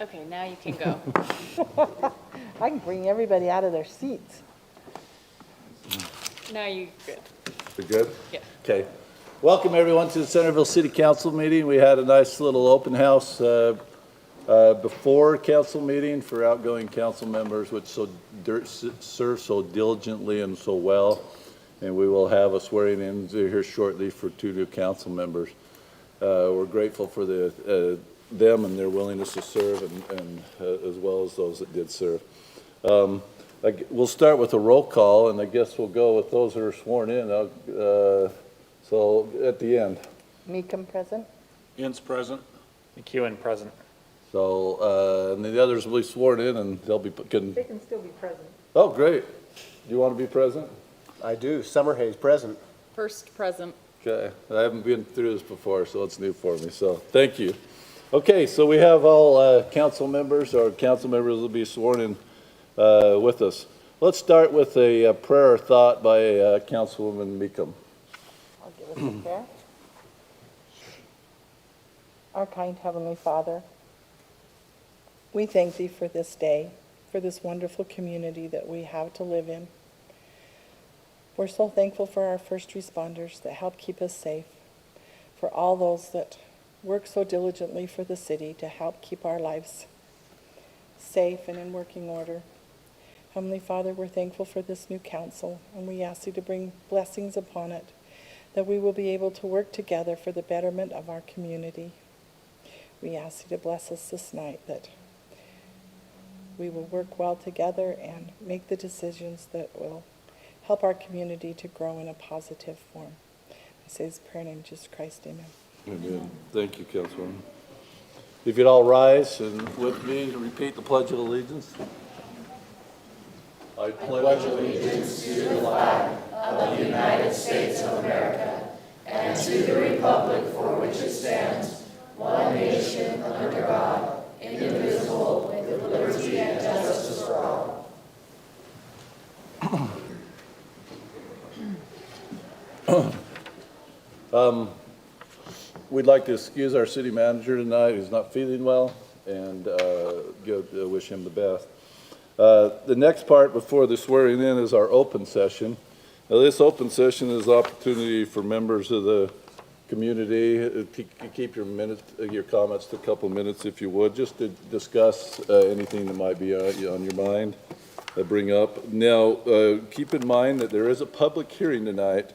Okay, now you can go. I can bring everybody out of their seats. Now you good. We good? Yeah. Okay. Welcome, everyone, to the Centerville City Council meeting. We had a nice little open house before council meeting for outgoing council members, which serve so diligently and so well. And we will have a swearing in here shortly for 2 new council members. We're grateful for them and their willingness to serve, and as well as those that did serve. We'll start with a roll call, and I guess we'll go with those that are sworn in. So at the end. Meekum present. Ince present. McEwen present. So and the others will be sworn in, and they'll be They can still be present. Oh, great! Do you want to be present? I do. Summerhays present. First present. Okay, I haven't been through this before, so it's new for me, so thank you. Okay, so we have all council members. Our council members will be sworn in with us. Let's start with a prayer or thought by Councilwoman Meekum. I'll give us a prayer. Our kind Heavenly Father, we thank Thee for this day, for this wonderful community that we have to live in. We're so thankful for our first responders that help keep us safe, for all those that work so diligently for the city to help keep our lives safe and in working order. Heavenly Father, we're thankful for this new council, and we ask Thee to bring blessings upon it, that we will be able to work together for the betterment of our community. We ask Thee to bless us this night, that we will work well together and make the decisions that will help our community to grow in a positive form. I say this prayer in Jesus Christ, amen. Amen. Thank you, Councilwoman. If you'd all rise and with me repeat the Pledge of Allegiance. I pledge allegiance to the flag of the United States of America and to the republic for which it stands, one nation under God, indivisible, with liberty and justice for all. We'd like to excuse our city manager tonight, who's not feeling well, and wish him the best. The next part before the swearing in is our open session. Now, this open session is an opportunity for members of the community to keep your comments to a couple minutes, if you would, just to discuss anything that might be on your mind, bring up. Now, keep in mind that there is a public hearing tonight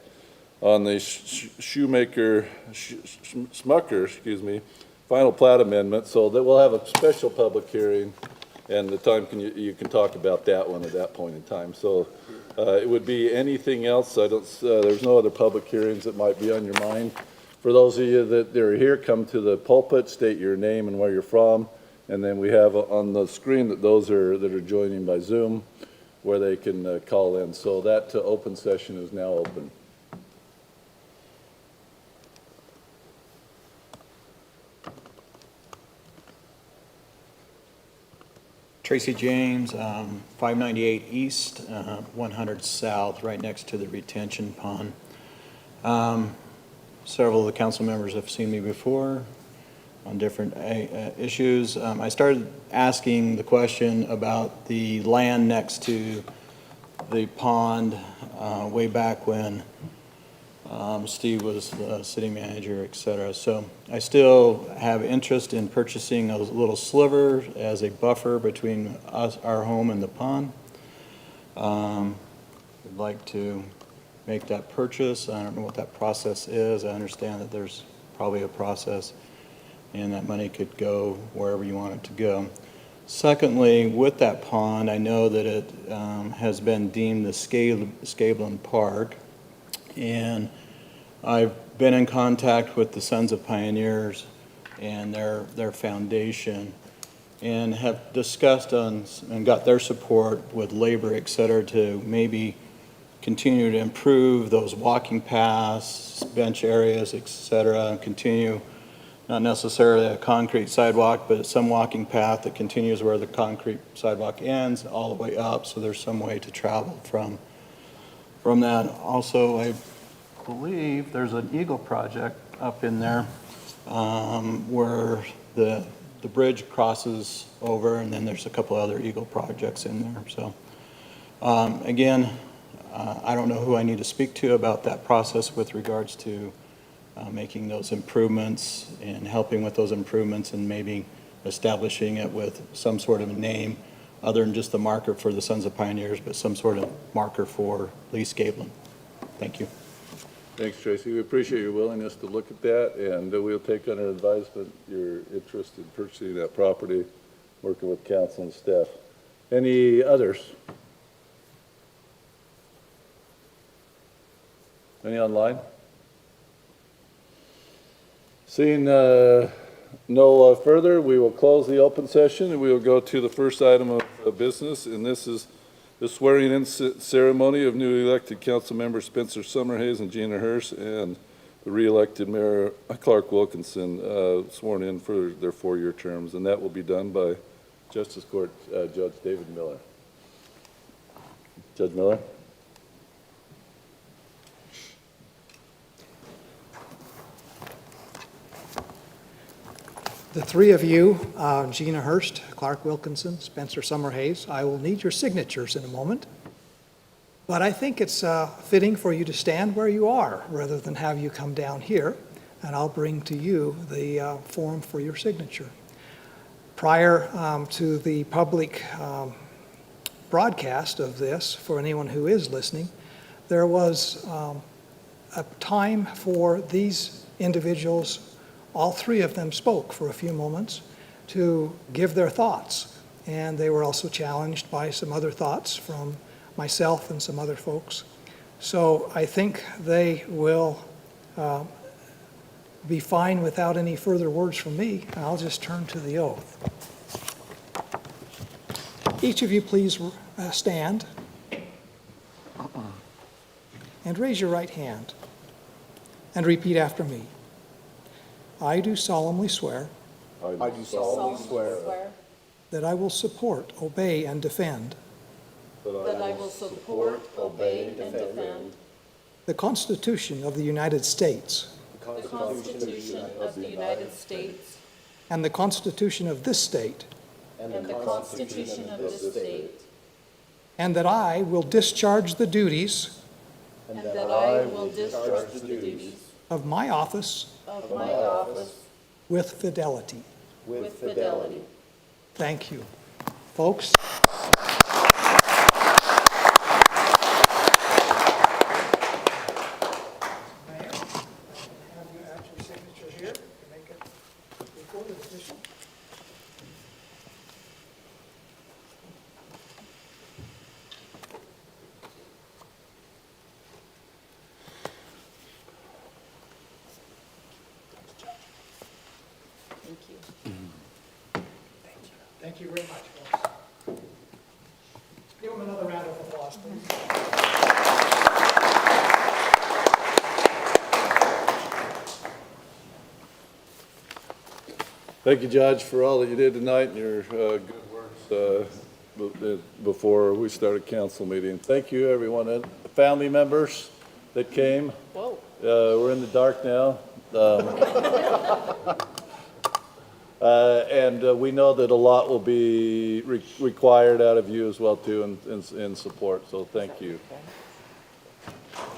on the Smucker, final plat amendment, so that we'll have a special public hearing, and the time you can talk about that one at that point in time. So it would be anything else. There's no other public hearings that might be on your mind. For those of you that are here, come to the pulpit, state your name and where you're from, and then we have on the screen that those that are joining by Zoom, where they can call in. So that open session is now open. Tracy James, 598 East, 100 South, right next to the retention pond. Several of the council members have seen me before on different issues. I started asking the question about the land next to the pond way back when Steve was the city manager, et cetera. So I still have interest in purchasing a little sliver as a buffer between our home and the pond. I'd like to make that purchase. I don't know what that process is. I understand that there's probably a process, and that money could go wherever you want it to go. Secondly, with that pond, I know that it has been deemed the Scablin Park, and I've been in contact with the Sons of Pioneers and their foundation, and have discussed and got their support with labor, et cetera, to maybe continue to improve those walking paths, bench areas, et cetera, and continue not necessarily a concrete sidewalk, but some walking path that continues where the concrete sidewalk ends all the way up, so there's some way to travel from that. Also, I believe there's an Eagle project up in there where the the bridge crosses over, and then there's a couple other Eagle projects in there. So again, I don't know who I need to speak to about that process with regards to making those improvements and helping with those improvements and maybe establishing it with some sort of a name other than just the marker for the Sons of Pioneers, but some sort of marker for Lee Scavelin. Thank you. Thanks, Tracy. We appreciate your willingness to look at that, and we'll take under advisement your interest in purchasing that property, working with council and staff. Any others? Any online? Seeing no further, we will close the open session and we will go to the first item of business, and this is the swearing-in ceremony of newly elected council members Spencer Summerhays and Gina Hearst, and the re-elected Mayor Clark Wilkinson sworn in for their 4-year terms, and that will be done by Justice Court Judge David Miller. Judge Miller? The three of you, Gina Hearst, Clark Wilkinson, Spencer Summerhays, I will need your signatures in a moment. But I think it's fitting for you to stand where you are rather than have you come down here, and I'll bring to you the form for your signature. Prior to the public broadcast of this, for anyone who is listening, there was a time for these individuals. All three of them spoke for a few moments to give their thoughts, and they were also challenged by some other thoughts from myself and some other folks. So I think they will be fine without any further words from me. I'll just turn to the oath. Each of you please stand and raise your right hand and repeat after me. I do solemnly swear I do solemnly swear that I will support, obey, and defend That I will support, obey, and defend the Constitution of the United States the Constitution of the United States and the Constitution of this state, and the Constitution of this state, and that I will discharge the duties and that I will discharge the duties of my office of my office with fidelity. with fidelity. Thank you. Folks, Mayor, have you add your signature here to make it recorded official? Thank you. Thank you very much, folks. Give them another round of applause, please. Thank you, Judge, for all that you did tonight and your good works before we started council meeting. Thank you, everyone, and family members that came. Whoa. We're in the dark now. And we know that a lot will be required out of you as well, too, in support, so thank you.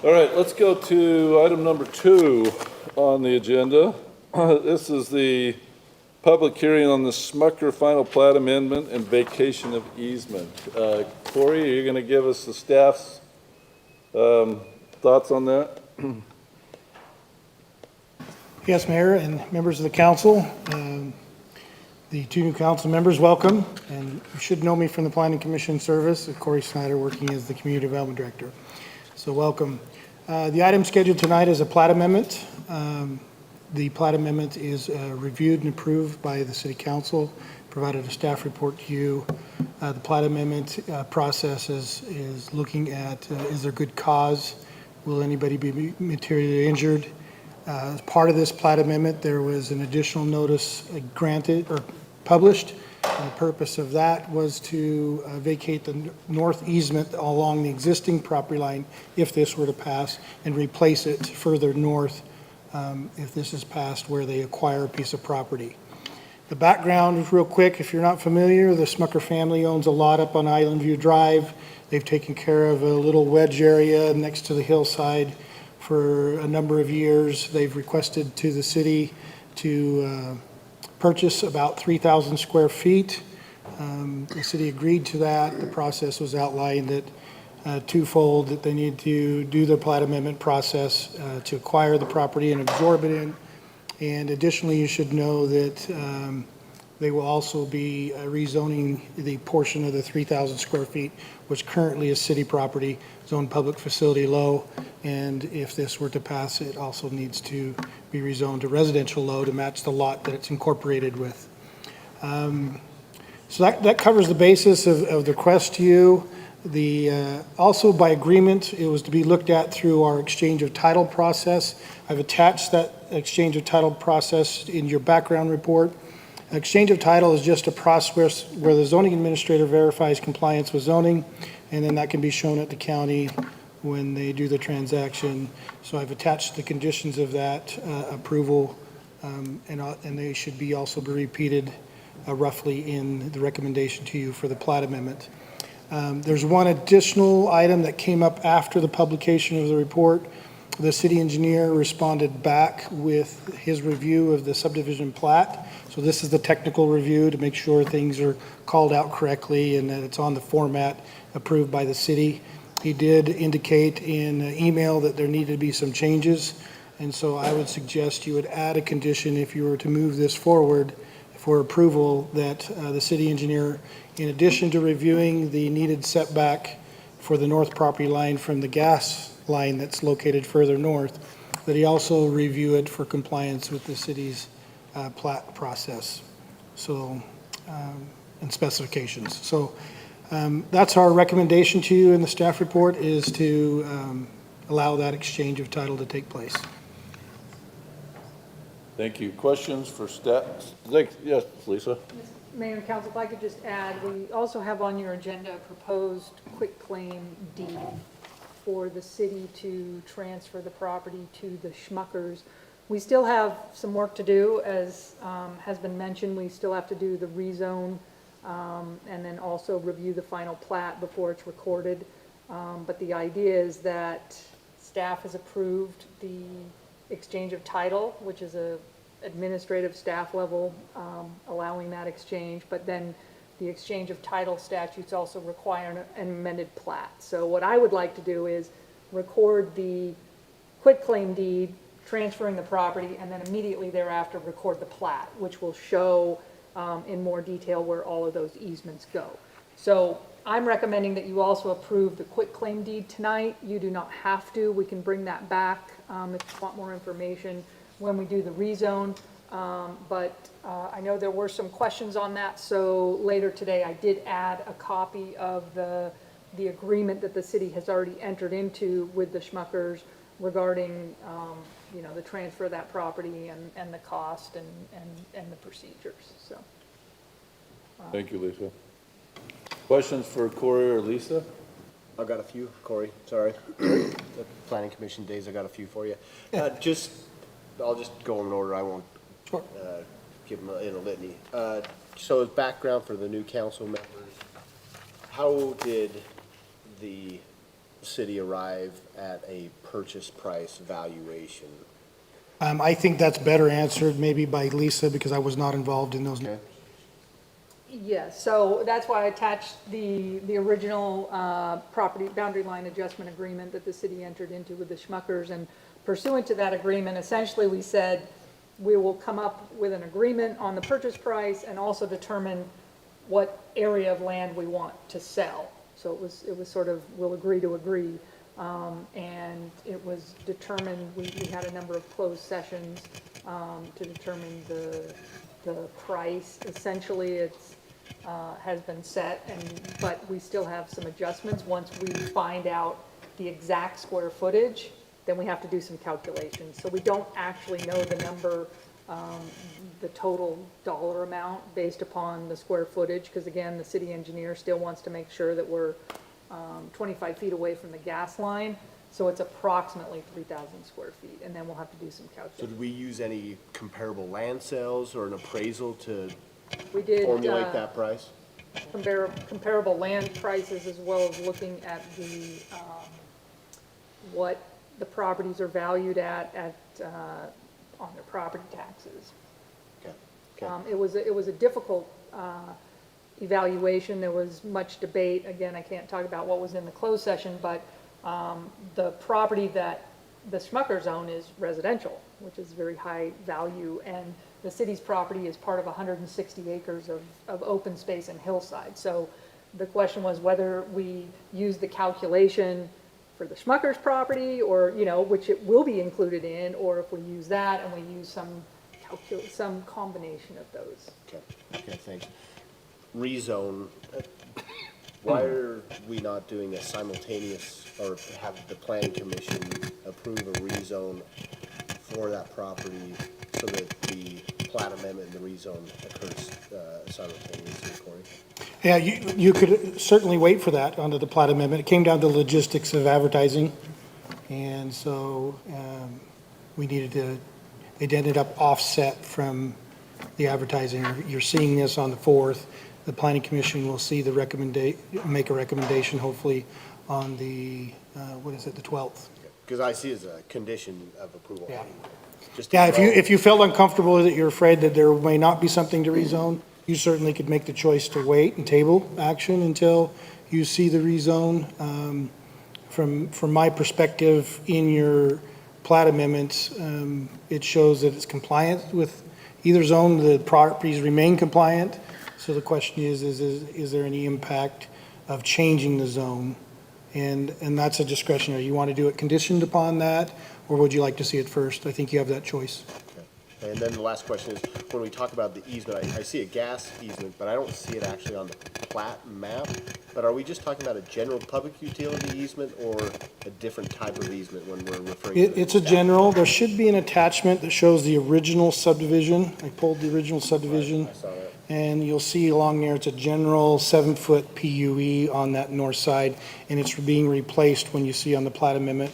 All right, let's go to item number 2 on the agenda. This is the public hearing on the Smucker Final Plat Amendment and vacation of easement. Corey, are you going to give us the staff's thoughts on that? Yes, Mayor and members of the council. The two new council members, welcome. And you should know me from the Planning Commission service, Corey Snyder, working as the Community Development Director. So welcome. The item scheduled tonight is a plat amendment. The plat amendment is reviewed and approved by the City Council, provided a staff report to you. The plat amendment process is looking at, is there good cause? Will anybody be materially injured? As part of this plat amendment, there was an additional notice granted or published. And the purpose of that was to vacate the north easement along the existing property line if this were to pass, and replace it further north if this is passed, where they acquire a piece of property. The background, real quick, if you're not familiar, the Smucker family owns a lot up on Island View Drive. They've taken care of a little wedge area next to the hillside for a number of years. They've requested to the city to purchase about 3,000 square feet. The city agreed to that. The process was outlined that twofold, that they need to do the plat amendment process to acquire the property and absorb it in. And additionally, you should know that they will also be rezoning the portion of the 3,000 square feet, which currently is city property, zoned public facility low. And if this were to pass, it also needs to be rezoned to residential low to match the lot that it's incorporated with. So that covers the basis of the request to you. Also by agreement, it was to be looked at through our exchange of title process. I've attached that exchange of title process in your background report. Exchange of title is just a process where the zoning administrator verifies compliance with zoning, and then that can be shown at the county when they do the transaction. So I've attached the conditions of that approval, and they should be also be repeated roughly in the recommendation to you for the plat amendment. There's one additional item that came up after the publication of the report. The city engineer responded back with his review of the subdivision plat. So this is the technical review to make sure things are called out correctly and that it's on the format approved by the city. He did indicate in an email that there needed to be some changes. And so I would suggest you would add a condition if you were to move this forward for approval, that the city engineer, in addition to reviewing the needed setback for the north property line from the gas line that's located further north, that he also review it for compliance with the city's plat process, so, and specifications. So that's our recommendation to you in the staff report, is to allow that exchange of title to take place. Thank you. Questions for staff? Yes, Lisa? Mayor and Council, if I could just add, we also have on your agenda a proposed quitclaim deed for the city to transfer the property to the Schmuckers. We still have some work to do, as has been mentioned. We still have to do the rezone and then also review the final plat before it's recorded. But the idea is that staff has approved the exchange of title, which is a administrative staff level allowing that exchange, but then the exchange of title statutes also require an amended plat. So what I would like to do is record the quitclaim deed, transferring the property, and then immediately thereafter record the plat, which will show in more detail where all of those easements go. So I'm recommending that you also approve the quitclaim deed tonight. You do not have to. We can bring that back if you want more information when we do the rezone. But I know there were some questions on that, so later today I did add a copy of the agreement that the city has already entered into with the Schmuckers regarding the transfer of that property and the cost and the procedures. So. Thank you, Lisa. Questions for Corey or Lisa? I've got a few, Corey, sorry. The planning commission days, I got a few for you. I'll just go in order, I won't give them in a litany. So as background for the new council members, how did the city arrive at a purchase price valuation? I think that's better answered maybe by Lisa, because I was not involved in those. Okay. Yes, so that's why I attached the original property boundary line adjustment agreement that the city entered into with the Schmuckers. And pursuant to that agreement, essentially we said we will come up with an agreement on the purchase price and also determine what area of land we want to sell. So it was sort of, we'll agree to agree. And it was determined, we had a number of closed sessions to determine the price. Essentially, it's has been set, but we still have some adjustments. Once we find out the exact square footage, then we have to do some calculations. So we don't actually know the number, the total dollar amount based upon the square footage, because again, the city engineer still wants to make sure that we're 25 feet away from the gas line. So it's approximately 3,000 square feet, and then we'll have to do some So calculations. did we use any comparable land sales or an appraisal to We did formulate that price? comparable land prices as well as looking at the, what the properties are valued at, on their property taxes. Okay, okay. It was a difficult evaluation. There was much debate. Again, I can't talk about what was in the closed session, but the property that the Schmuckers own is residential, which is very high value, and the city's property is part of 160 acres of open space and hillside. So the question was whether we use the calculation for the Schmuckers property, or, you know, which it will be included in, or if we use that and we use some combination of those. Okay, okay, thanks. Rezone, why are we not doing a simultaneous, or have the planning commission approve a rezone for that property so that the plat amendment and the rezone occurs simultaneously, Corey? Yeah, you could certainly wait for that under the plat amendment. It came down to logistics of advertising. And so it ended up offset from the advertising. You're seeing this on the 4th. The planning commission will see make a recommendation hopefully on the, the 12th. Because I see as a condition of approval. Yeah. Just to Yeah, grow. if you felt uncomfortable with it, you're afraid that there may not be something to rezone, you certainly could make the choice to wait and table action until you see the rezone. From my perspective, in your plat amendments, it shows that it's compliant with either zone, the properties remain compliant. So the question is there any impact of changing the zone? And that's a discretionary. You want to do it conditioned upon that, or would you like to see it first? I think you have that choice. Okay. And then the last question is, when we talk about the easement, I see a gas easement, but I don't see it actually on the plat map. But are we just talking about a general public utility easement or a different type of easement when we're referring to it? It's a general, there should be an attachment that shows the original subdivision. I pulled the original subdivision. I saw that. And you'll see along there, it's a general 7-foot PUE on that north side, and it's being replaced when you see on the plat amendment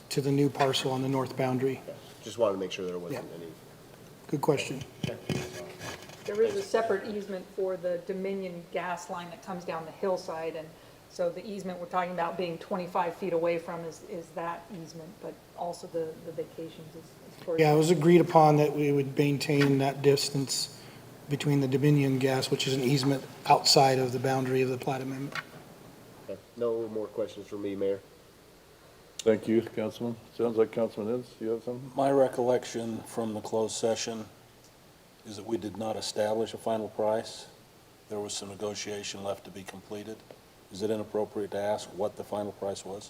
to the new parcel on the north boundary. Okay. Just wanted to make sure there wasn't any. Good question. There is a separate easement for the Dominion gas line that comes down the hillside, and so the easement we're talking about being 25 feet away from is that easement, but also the vacations is towards. Yeah, it was agreed upon that we would maintain that distance between the Dominion gas, which is an easement outside of the boundary of the plat amendment. Okay. No more questions from me, Mayor. Thank you, Councilman. Sounds like Councilman Ince, you have something? My recollection from the closed session is that we did not establish a final price. There was some negotiation left to be completed. Is it inappropriate to ask what the final price was?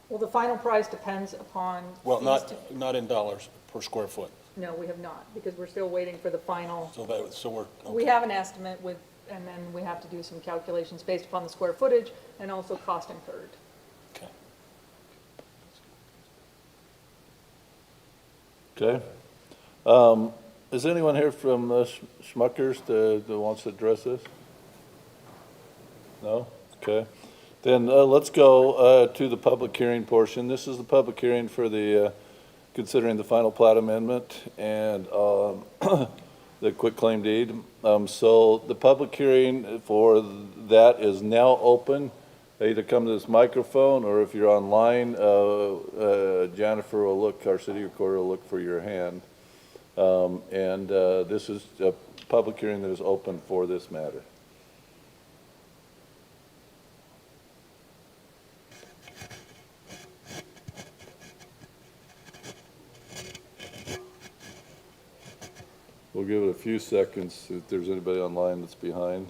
Well, the final price depends upon. Well, fees not in dollars per square foot. No, we have not, because we're still waiting for the final. So we're, We okay. have an estimate with, and then we have to do some calculations based upon the square footage and also cost incurred. Okay. Okay. Is anyone here from Schmuckers that wants to address this? No? Okay. Then let's go to the public hearing portion. This is the public hearing for the, considering the final plat amendment and the quitclaim deed. So the public hearing for that is now open. Either come to this microphone, or if you're online, Jennifer will look, our city recorder will look for your hand. This is a public hearing that is open for this matter. We'll give it a few seconds if there's anybody online that's behind.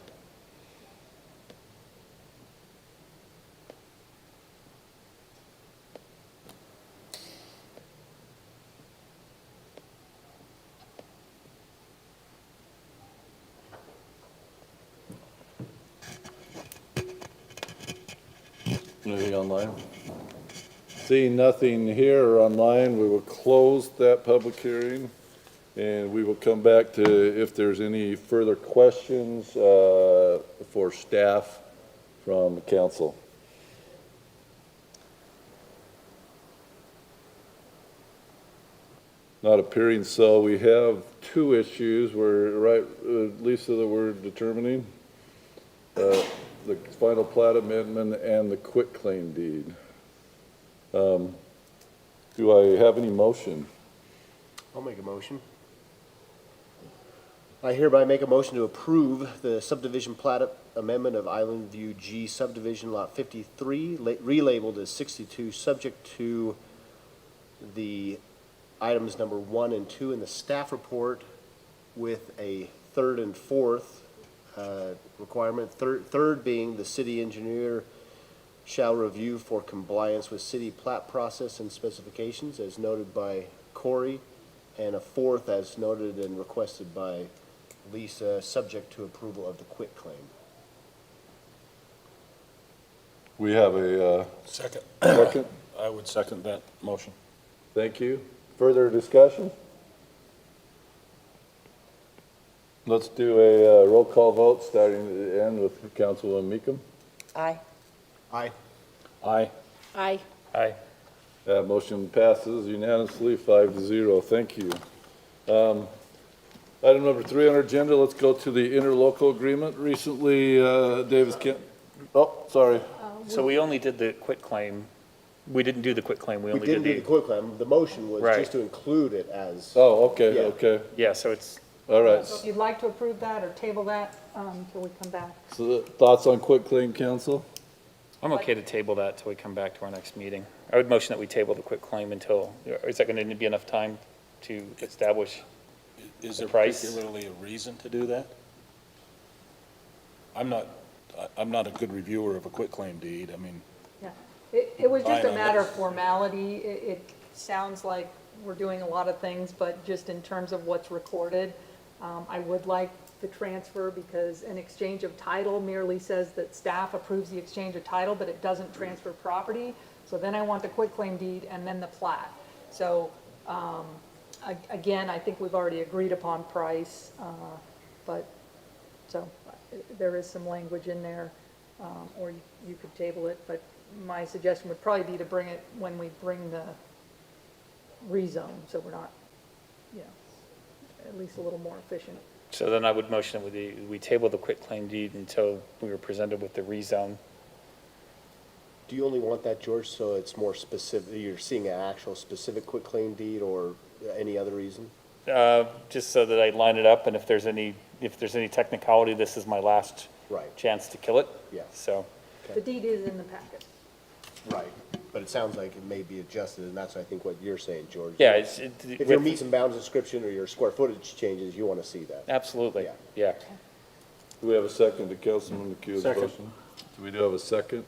Anything online? Seeing nothing here or online, we will close that public hearing, and we will come back to if there's any further questions for staff from the council. Not appearing, so we have two issues. We're right, Lisa, that we're determining. The final plat amendment and the quitclaim deed. Do I have any motion? I'll make a motion. I hereby make a motion to approve the subdivision plat amendment of Island View G subdivision lot 53, relabeled as 62, subject to the items number 1 and 2 in the staff report, with a third and fourth requirement. Third being the city engineer shall review for compliance with city plat process and specifications as noted by Corey, and a fourth as noted and requested by Lisa, subject to approval of the quitclaim. We have a Second. second. I would second that motion. Thank you. Further discussion? Let's do a roll call vote, starting at the end with Councilwoman Meekum. Aye. Aye. Aye. Aye. Aye. That motion passes unanimously, 5-0. Thank you. Item number 3 on our agenda, let's go to the interlocal agreement. Recently, Davis County, oh, sorry. So we only did the quitclaim. We didn't do the quitclaim, we We only didn't do did the quitclaim. The motion was Right. just to include it as. Oh, okay, Yeah. okay. yeah, so it's, All right. So if you'd like to approve that or table that until we come back. So thoughts on quitclaim, council? I'm okay to table that till we come back to our next meeting. I would motion that we table the quitclaim until, is that gonna be enough time to establish? Is The there price? particularly a reason to do that? I'm not a good reviewer of a quitclaim deed. I mean, Yeah, it was just Fine a on matter of that. formality. It sounds like we're doing a lot of things, but just in terms of what's recorded, I would like the transfer because an exchange of title merely says that staff approves the exchange of title, but it doesn't transfer property. So then I want the quitclaim deed and then the plat. So, again, I think we've already agreed upon price, but, so there is some language in there, or you could table it, but my suggestion would probably be to bring it when we bring the rezone, so we're not, you know, at least a little more efficient. So then I would motion that we table the quitclaim deed until we were presented with the rezone. Do you only want that, George, so it's more specific, you're seeing an actual specific quitclaim deed or any other reason? Just so that I line it up, and if there's any technicality, this is my last Right. chance to kill it. Yeah. So, The deed is in the packet. Right. But it sounds like it may be adjusted, and that's, I think, what you're saying, George. yeah, If your meets and bounds description or your square footage changes, you want to see that. absolutely, Yeah. yeah. Do we have a second to Councilman McHugh's Second. motion? Do we do have a second?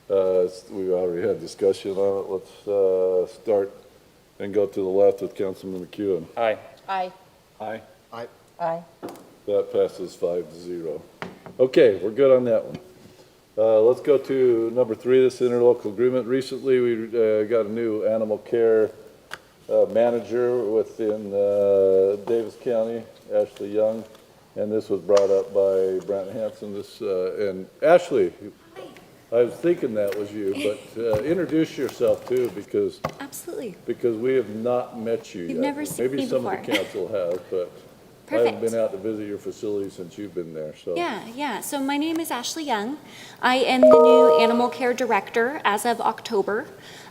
We already had discussion on it. Let's start and go to the left with Councilman McHugh. Aye. Aye. aye. Aye. That passes 5-0. Okay, we're good on that one. Let's go to number 3, this interlocal agreement. Recently, we got a new animal care manager within Davis County, Ashley Young, and this was brought up by Brent Hansen. And Ashley, I was thinking that was you, but introduce yourself too, because Absolutely. we have not met you yet. You've never seen me Maybe some of the before. council has, but I haven't Perfect. been out to visit your facility since you've been there, so. Yeah. So my name is Ashley Young. I am the new animal care director as of October.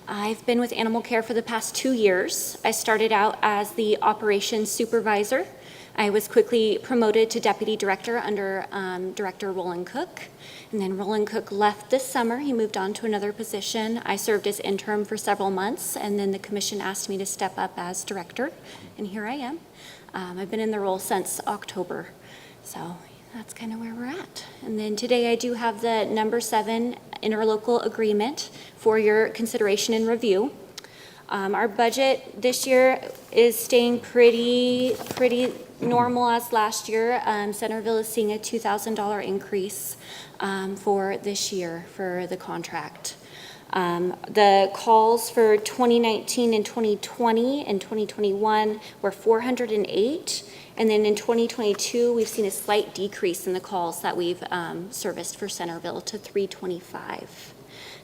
I've been with animal care for the past 2 years. I started out as the operations supervisor. I was quickly promoted to deputy director under Director Roland Cook. And then Roland Cook left this summer. He moved on to another position. I served as interim for several months, and then the commission asked me to step up as director, and here I am. I've been in the role since October, so that's kind of where we're at. And then today I do have the number 7 interlocal agreement for your consideration and review. Our budget this year is staying pretty normal as last year. Centerville is seeing a $2,000 increase for this year for the contract. The calls for 2019 and 2020 and 2021 were 408. And then in 2022, we've seen a slight decrease in the calls that we've serviced for Centerville to 325.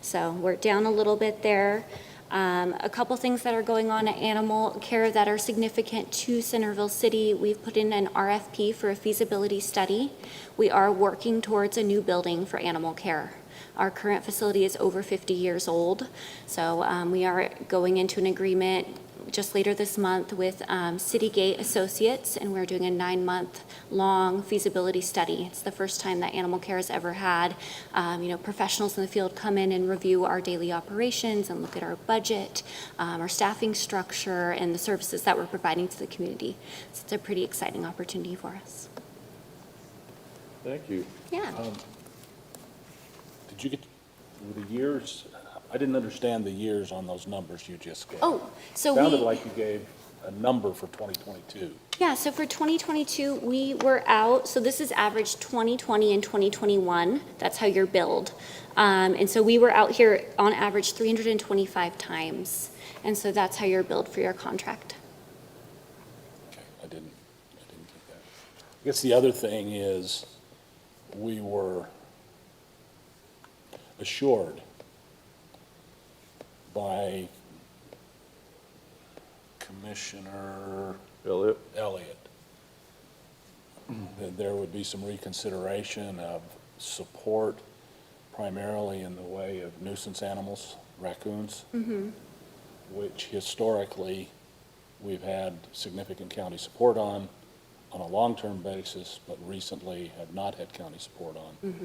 So we're down a little bit there. A couple things that are going on at Animal Care that are significant to Centerville City. We've put in an RFP for a feasibility study. We are working towards a new building for Animal Care. Our current facility is over 50 years old, so we are going into an agreement just later this month with Citygate Associates, and we're doing a 9-month-long feasibility study. It's the first time that Animal Care has ever had, professionals in the field come in and review our daily operations and look at our budget, our staffing structure, and the services that we're providing to the community. So it's a pretty exciting opportunity for us. Thank you. Yeah. Did you get the years? I didn't understand the years on those numbers you just gave. Oh, so Sounded like you gave a number for 2022. Yeah, so for 2022, we were out, so this is average 2020 and 2021. That's how you're billed. And so we were out here on average 325 times. And so that's how you're billed for your contract. Okay, I didn't get that. I guess the other thing is we were assured by Commissioner Elliott that there would be some reconsideration of support primarily in the way of nuisance animals, raccoons, which historically we've had significant county support on a long-term basis, but recently have not had county support on.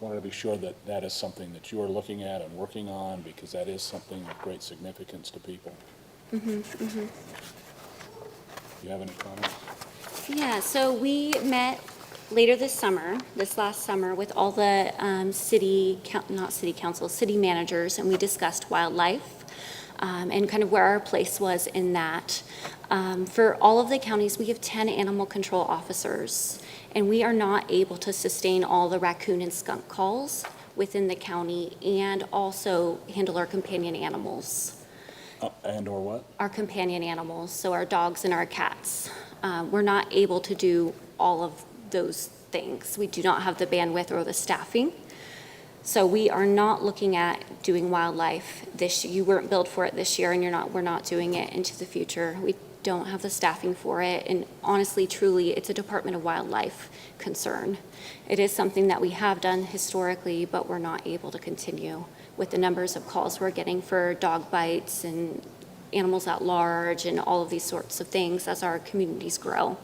Wanted to be sure that that is something that you are looking at and working on, because that is something of great significance to people. Do you have any comments? Yeah, so we met later this last summer, with all the city managers, and we discussed wildlife and kind of where our place was in that. For all of the counties, we have 10 animal control officers, and we are not able to sustain all the raccoon and skunk calls within the county and also handle our companion animals. And/or what? Our companion animals, so our dogs and our cats. We're not able to do all of those things. We do not have the bandwidth or the staffing. So we are not looking at doing wildlife this year. You weren't billed for it this year, and we're not doing it into the future. We don't have the staffing for it, and honestly, truly, it's a Department of Wildlife concern. It is something that we have done historically, but we're not able to continue with the numbers of calls we're getting for dog bites and animals at large and all of these sorts of things as our communities grow.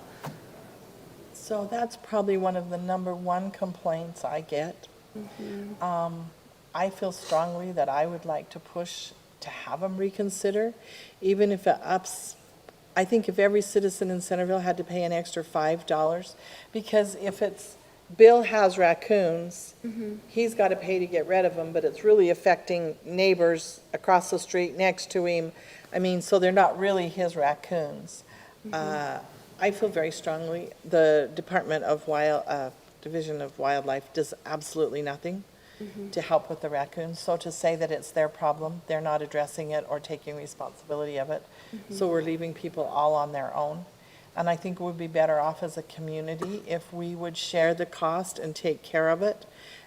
So that's probably one of the number one complaints I get. I feel strongly that I would like to push to have them reconsider, even if it ups. I think if every citizen in Centerville had to pay an extra $5, because if it's Bill has raccoons, he's got to pay to get rid of them, but it's really affecting neighbors across the street next to him. I mean, so they're not really his raccoons. I feel very strongly the Division of Wildlife does absolutely nothing to help with the raccoons. So to say that it's their problem, they're not addressing it or taking responsibility of it. So we're leaving people all on their own. And I think we'd be better off as a community if we would share the cost and take care of it,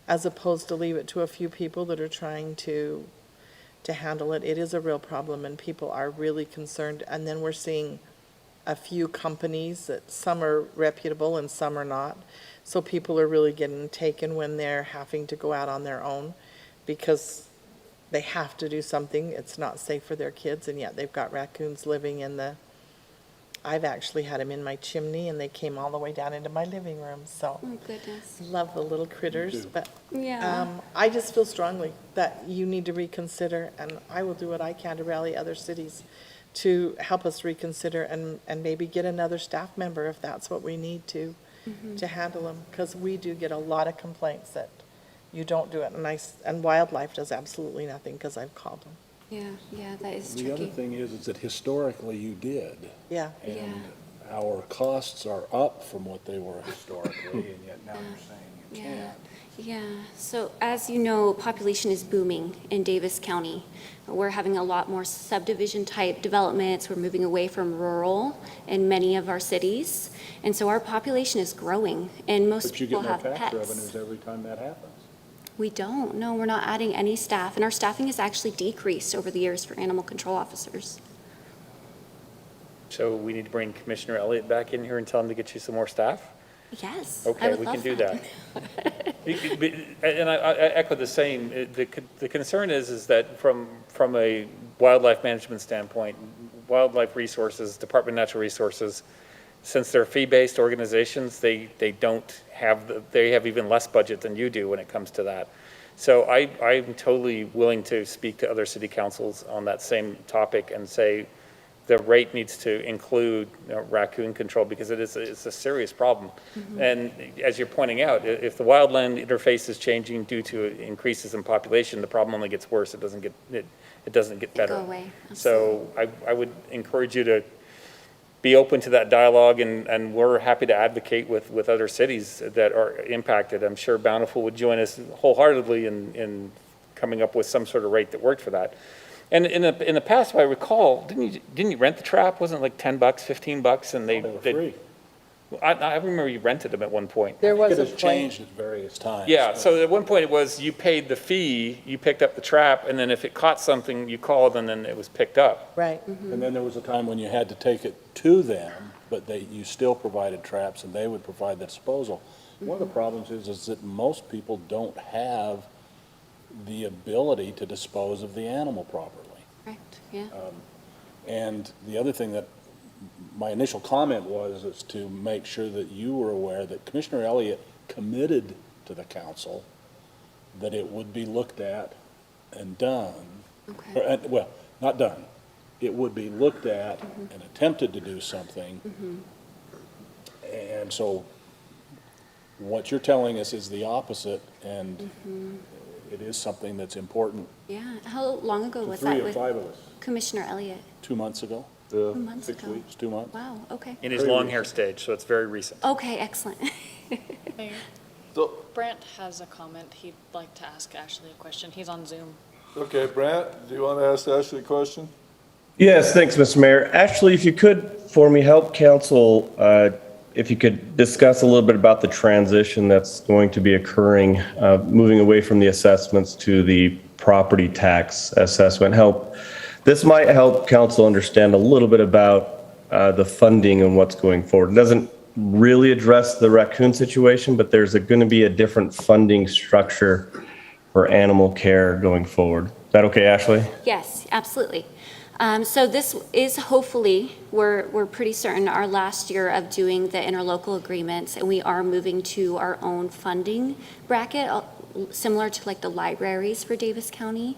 as opposed to leave it to a few people that are trying to handle it. It is a real problem, and people are really concerned. And then we're seeing a few companies that some are reputable and some are not. So people are really getting taken when they're having to go out on their own because they have to do something. It's not safe for their kids, and yet they've got raccoons living in the, I've actually had them in my chimney, and they came all the way down into my living room, so. Oh, goodness. Love the little critters, but Yeah. I just feel strongly that you need to reconsider, and I will do what I can to rally other cities to help us reconsider and maybe get another staff member if that's what we need to handle them, because we do get a lot of complaints that you don't do it, and wildlife does absolutely nothing, because I've called them. Yeah, that is The other tricky. thing is that historically you did. Yeah. And our costs are up from what they were historically, and yet now you're saying you can't. Yeah, so as you know, population is booming in Davis County. We're having a lot more subdivision type developments. We're moving away from rural in many of our cities. And so our population is growing, and most But you people get more have tax pets. revenues every time that happens. We don't. No, we're not adding any staff, and our staffing has actually decreased over the years for animal control officers. So we need to bring Commissioner Elliott back in here and tell him to get you some more staff? Yes, I Okay, would we can love do that. And I echo the same. The concern is that from a wildlife management standpoint, wildlife resources, Department of Natural Resources, since they're fee-based organizations, they have even less budget than you do when it comes to that. So I'm totally willing to speak to other city councils on that same topic and say the rate needs to include raccoon control, because it's a serious problem. And as you're pointing out, if the wildland interface is changing due to increases in population, the problem only gets worse. It doesn't get better. Go away. So I would encourage you to be open to that dialogue, and we're happy to advocate with other cities that are impacted. I'm sure Bountiful would join us wholeheartedly in coming up with some sort of rate that worked for that. And in the past, if I recall, didn't you rent the trap? Wasn't it like $10, $15, and They were free. I remember you rented them at one point. There was It a has plan. changed at various times. Yeah, so at one point it was you paid the fee, you picked up the trap, and then if it caught something, you called, and then it was picked up. Right. And then there was a time when you had to take it to them, but you still provided traps and they would provide the disposal. One of the problems is that most people don't have the ability to dispose of the animal properly. Correct, yeah. And the other thing that my initial comment was is to make sure that you were aware that Commissioner Elliott committed to the council that it would be looked at and done. Okay. Well, not done. It would be looked at and attempted to do something. And so what you're telling us is the opposite, and it is something that's important. Yeah, how long ago To was three that of with five of us, Commissioner Elliott? 2 months ago, 2 months 6 ago. weeks, 2 months. Wow, okay. In his long hair stage, so it's very recent. Okay, excellent. Mayor, So, Brent has a comment. He'd like to ask Ashley a question. He's on Zoom. okay, Brant, do you want to ask Ashley a question? Yes, thanks, Mr. Mayor. Actually, if you could, for me, help council, if you could discuss a little bit about the transition that's going to be occurring, moving away from the assessments to the property tax assessment. This might help council understand a little bit about the funding and what's going forward. It doesn't really address the raccoon situation, but there's going to be a different funding structure for animal care going forward. Is that okay, Ashley? Yes, absolutely. So this is hopefully, we're pretty certain, our last year of doing the interlocal agreements, and we are moving to our own funding bracket, similar to like the libraries for Davis County.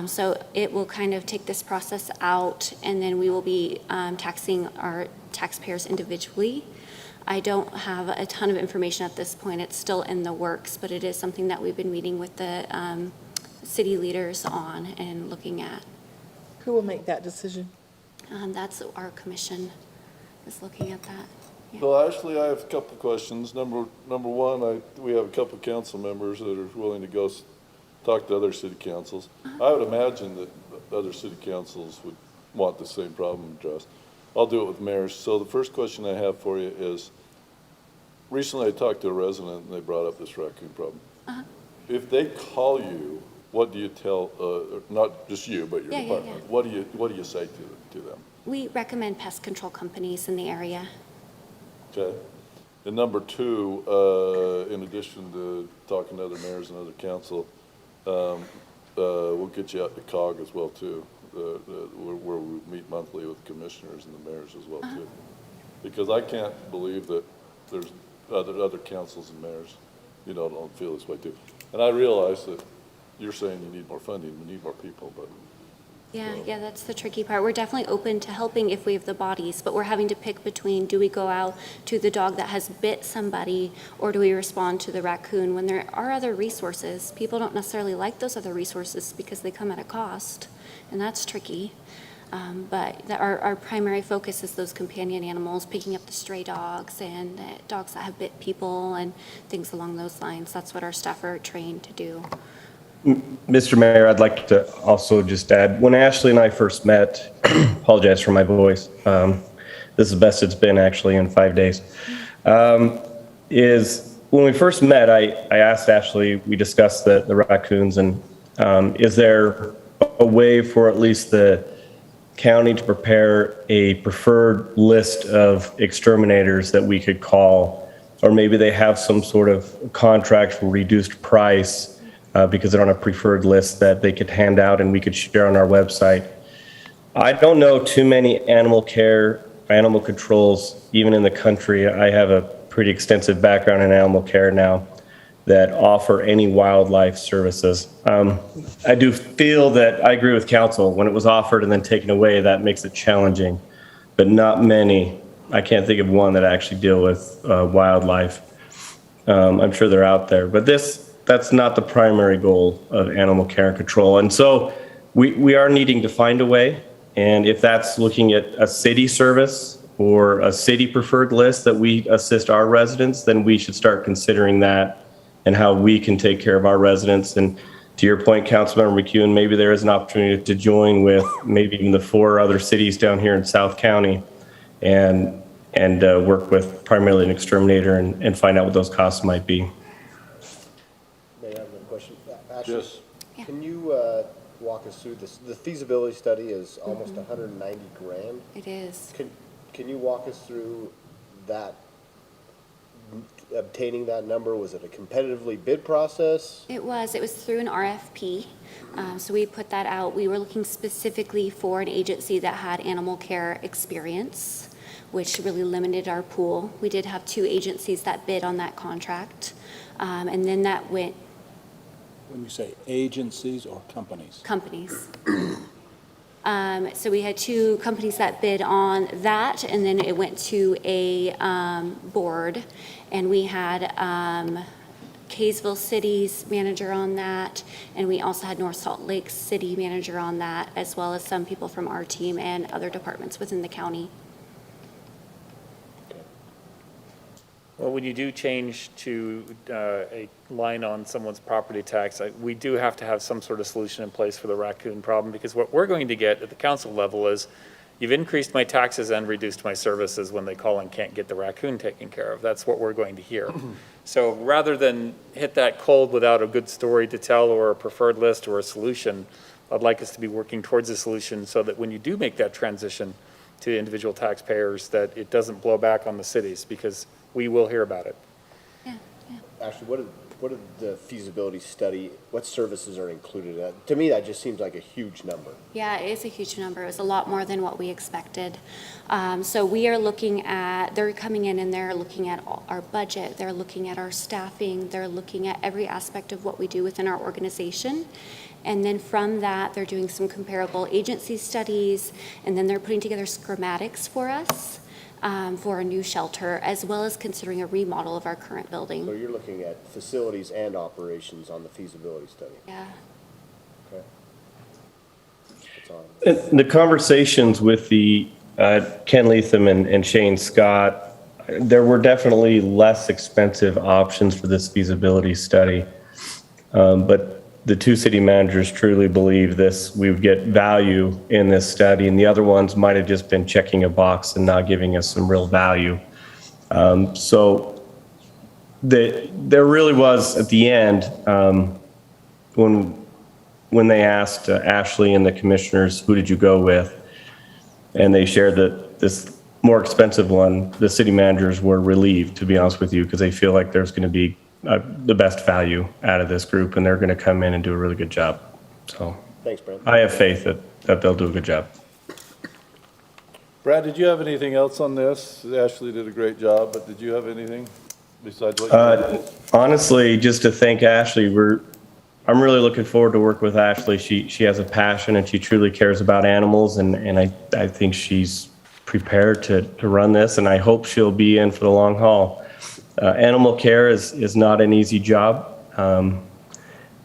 So it will kind of take this process out, and then we will be taxing our taxpayers individually. I don't have a ton of information at this point. It's still in the works, but it is something that we've been meeting with the city leaders on and looking at. Who will make that decision? That's our commission is looking at that. Yeah. Well, Ashley, I have a couple of questions. Number one, we have a couple of council members that are willing to go talk to other city councils. I would imagine that other city councils would want the same problem addressed. I'll do it with mayors. So the first question I have for you is, recently I talked to a resident and they brought up this raccoon problem. If they call you, what do you tell, not just you, but your department? What do you say to them? We recommend pest control companies in the area. Okay. And number two, in addition to talking to other mayors and other council, we'll get you out to COG as well too, where we meet monthly with commissioners and the mayors as well too. Because I can't believe that there's other councils and mayors, don't feel this way too. And I realize that you're saying you need more funding, we need more people, but. Yeah, that's the tricky part. We're definitely open to helping if we have the bodies, but we're having to pick between, do we go out to the dog that has bit somebody, or do we respond to the raccoon when there are other resources? People don't necessarily like those other resources because they come at a cost, and that's tricky. But our primary focus is those companion animals, picking up the stray dogs and the dogs that have bit people and things along those lines. That's what our staff are trained to do. Mr. Mayor, I'd like to also just add, when Ashley and I first met, apologize for my voice, this is the best it's been actually in 5 days, is when we first met, I asked Ashley, we discussed the raccoons, and is there a way for at least the county to prepare a preferred list of exterminators that we could call, or maybe they have some sort of contract for reduced price because they're on a preferred list that they could hand out and we could share on our website. I don't know too many animal care, animal controls, even in the country. I have a pretty extensive background in animal care now that offer any wildlife services. I do feel that I agree with council. When it was offered and then taken away, that makes it challenging, but not many. I can't think of one that actually deal with wildlife. I'm sure they're out there, but that's not the primary goal of animal care and control. And so we are needing to find a way. And if that's looking at a city service or a city preferred list that we assist our residents, then we should start considering that and how we can take care of our residents. And to your point, Councilmember McEwen, maybe there is an opportunity to join with maybe even the 4 other cities down here in South County and work with primarily an exterminator and find out what those costs might be. May I have a question? Ashley, Yes. can you walk us through this? The feasibility study is almost 190 grand. It is. Can you walk us through that, obtaining that number? Was it a competitively bid process? It was through an RFP. So we put that out. We were looking specifically for an agency that had animal care experience, which really limited our pool. We did have 2 agencies that bid on that contract. And then that went. When you say agencies or companies? Companies. So we had 2 companies that bid on that, and then it went to a board, and we had Kaysville City's manager on that, and we also had North Salt Lake City manager on that, as well as some people from our team and other departments within the county. Well, when you do change to a line on someone's property tax, we do have to have some sort of solution in place for the raccoon problem, because what we're going to get at the council level is, you've increased my taxes and reduced my services when they call and can't get the raccoon taken care of. That's what we're going to hear. So rather than hit that cold without a good story to tell or a preferred list or a solution, I'd like us to be working towards a solution so that when you do make that transition to individual taxpayers, that it doesn't blow back on the cities, because we will hear about it. Yeah. Actually, what did the feasibility study, what services are included? To me, that just seems like a huge number. Yeah, it is a huge number. It was a lot more than what we expected. So we are looking at, they're coming in and they're looking at our budget, they're looking at our staffing, they're looking at every aspect of what we do within our organization. And then from that, they're doing some comparable agency studies, and then they're putting together schematics for us for a new shelter, as well as considering a remodel of our current building. So you're looking at facilities and operations on the feasibility study? Yeah. Okay. That's all. The conversations with the Ken Leatham and Shane Scott, there were definitely less expensive options for this feasibility study. But the 2 city managers truly believe we would get value in this study, and the other ones might have just been checking a box and not giving us some real value. So there really was, at the end, when they asked Ashley and the commissioners, who did you go with? And they shared that this more expensive one, the city managers were relieved, to be honest with you, because they feel like there's going to be the best value out of this group, and they're going to come in and do a really good job. So Thanks, Brent. I have faith that they'll do a good job. Brad, did you have anything else on this? Ashley did a great job, but did you have anything besides what you did? Honestly, just to thank Ashley, I'm really looking forward to work with Ashley. She has a passion and she truly cares about animals, and I think she's prepared to run this, and I hope she'll be in for the long haul. Animal care is not an easy job,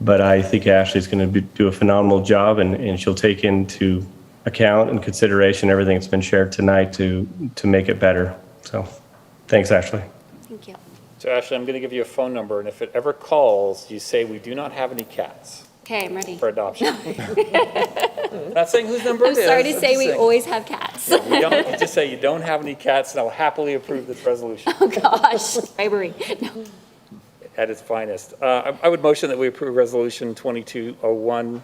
but I think Ashley's going to do a phenomenal job, and she'll take into account and consideration everything that's been shared tonight to make it better. So thanks, Ashley. Thank you. So Ashley, I'm going to give you a phone number, and if it ever calls, you say, we do not have any cats Okay, I'm ready. for adoption. Not saying whose number it I'm is. sorry to I'm say just we saying. always have cats. We don't, just say you don't have any cats, and I'll happily approve this resolution. Oh, gosh, bribery. No. at its finest. I would motion that we approve Resolution 2201,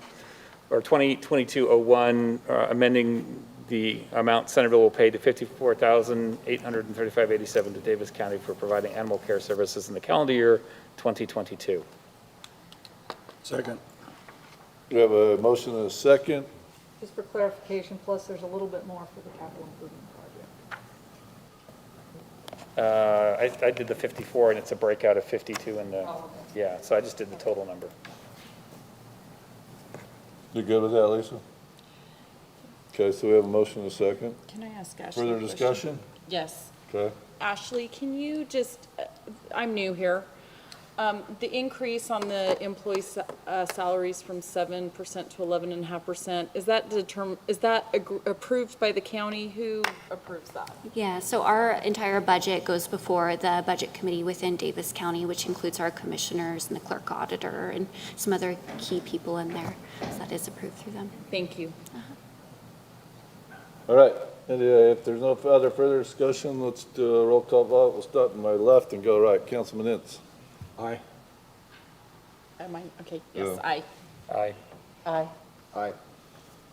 or 2022-01, amending the amount Centerville will pay to $54,835.87 to Davis County for providing animal care services in the calendar year 2022. Second. We have a motion and a second. Just for clarification, plus there's a little bit more for the capital improvement project. I did the 54, and it's a breakout of 52 in the, Oh, okay. yeah, so I just did the total number. You good with that, Lisa? Okay, so we have a motion and a second. Can I ask Ashley? Further a question? discussion? Yes. Okay. Ashley, can you just, I'm new here. The increase on the employee salaries from 7% to 11.5%, is that approved by the county? Who approves that? Yeah, so our entire budget goes before the budget committee within Davis County, which includes our commissioners and the clerk auditor and some other key people in there. So that is approved through them. Thank you. All right, and if there's no further discussion, let's do a roll call vote. We'll start on my left and go right. Councilman Ince. Aye. Am I, okay, yes, Yeah. aye. Aye. Aye. Aye.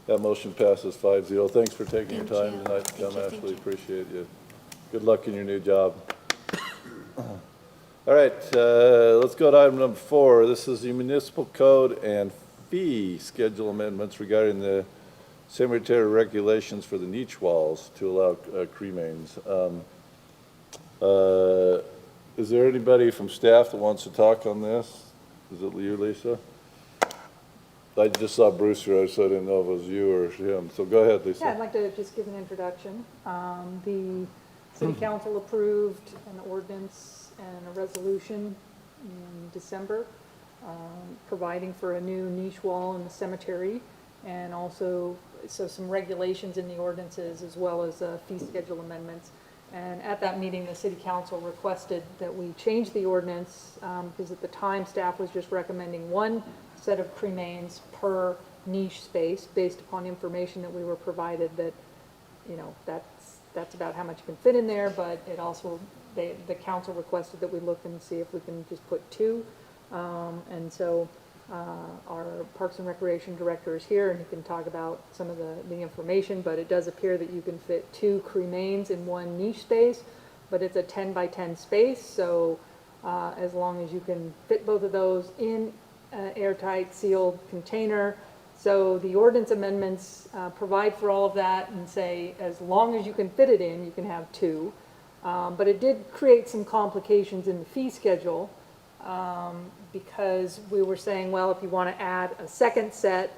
That motion passes 5-0. Thanks for taking your Thank time you. tonight to Thank come, you, thank Ashley. you. Appreciate you. Good luck in your new job. All right, let's go to item number 4. This is the municipal code and fee schedule amendments regarding the cemetery regulations for the niche walls to allow cremains. Is there anybody from staff that wants to talk on this? Is it you, Lisa? I just saw Bruce here, so I didn't know if it was you or him. So go ahead, Lisa. Yeah, I'd like to just give an introduction. The city council approved an ordinance and a resolution in December, providing for a new niche wall in the cemetery, and also, so some regulations in the ordinances as well as fee schedule amendments. And at that meeting, the city council requested that we change the ordinance, because at the time, staff was just recommending one set of cremains per niche space based upon information that we were provided that, you know, that's about how much you can fit in there, but it also, the council requested that we look and see if we can just put 2. And so our Parks and Recreation Director is here, and he can talk about some of the information, but it does appear that you can fit 2 cremains in one niche space, but it's a 10 by 10 space, so as long as you can fit both of those in an airtight sealed container. So the ordinance amendments provide for all of that and say, as long as you can fit it in, you can have 2. But it did create some complications in the fee schedule, because we were saying, well, if you want to add a second set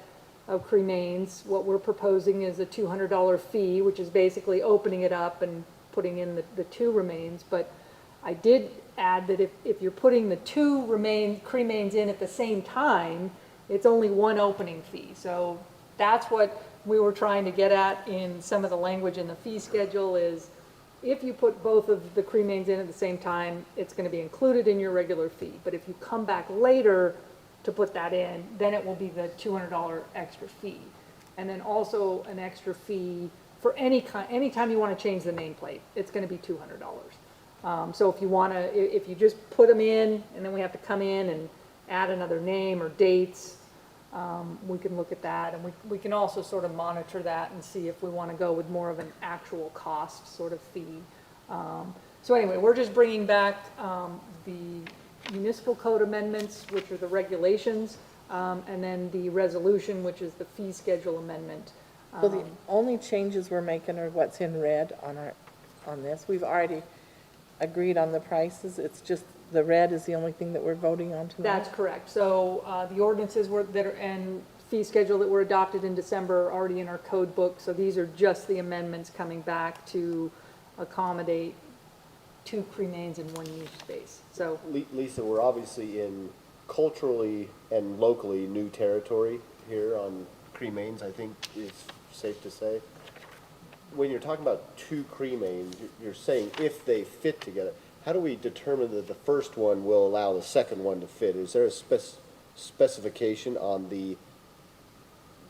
of cremains, what we're proposing is a $200 fee, which is basically opening it up and putting in the 2 remains. But I did add that if you're putting the 2 cremains in at the same time, it's only 1 opening fee. So that's what we were trying to get at in some of the language in the fee schedule is, if you put both of the cremains in at the same time, it's going to be included in your regular fee. But if you come back later to put that in, then it will be the $200 extra fee. And then also an extra fee for anytime you want to change the nameplate, it's going to be $200. So if you want to, if you just put them in and then we have to come in and add another name or dates, we can look at that, and we can also sort of monitor that and see if we want to go with more of an actual cost sort of fee. So anyway, we're just bringing back the municipal code amendments, which are the regulations, and then the resolution, which is the fee schedule amendment. So the only changes we're making are what's in red on this. We've already agreed on the prices. It's just the red is the only thing that we're voting on tonight? That's correct. So the ordinances and fee schedule that were adopted in December are already in our code book. So these are just the amendments coming back to accommodate 2 cremains in 1 niche space. So Lisa, we're obviously in culturally and locally new territory here on cremains, I think it's safe to say. When you're talking about 2 cremains, you're saying if they fit together. How do we determine that the first one will allow the second one to fit? Is there a specification on the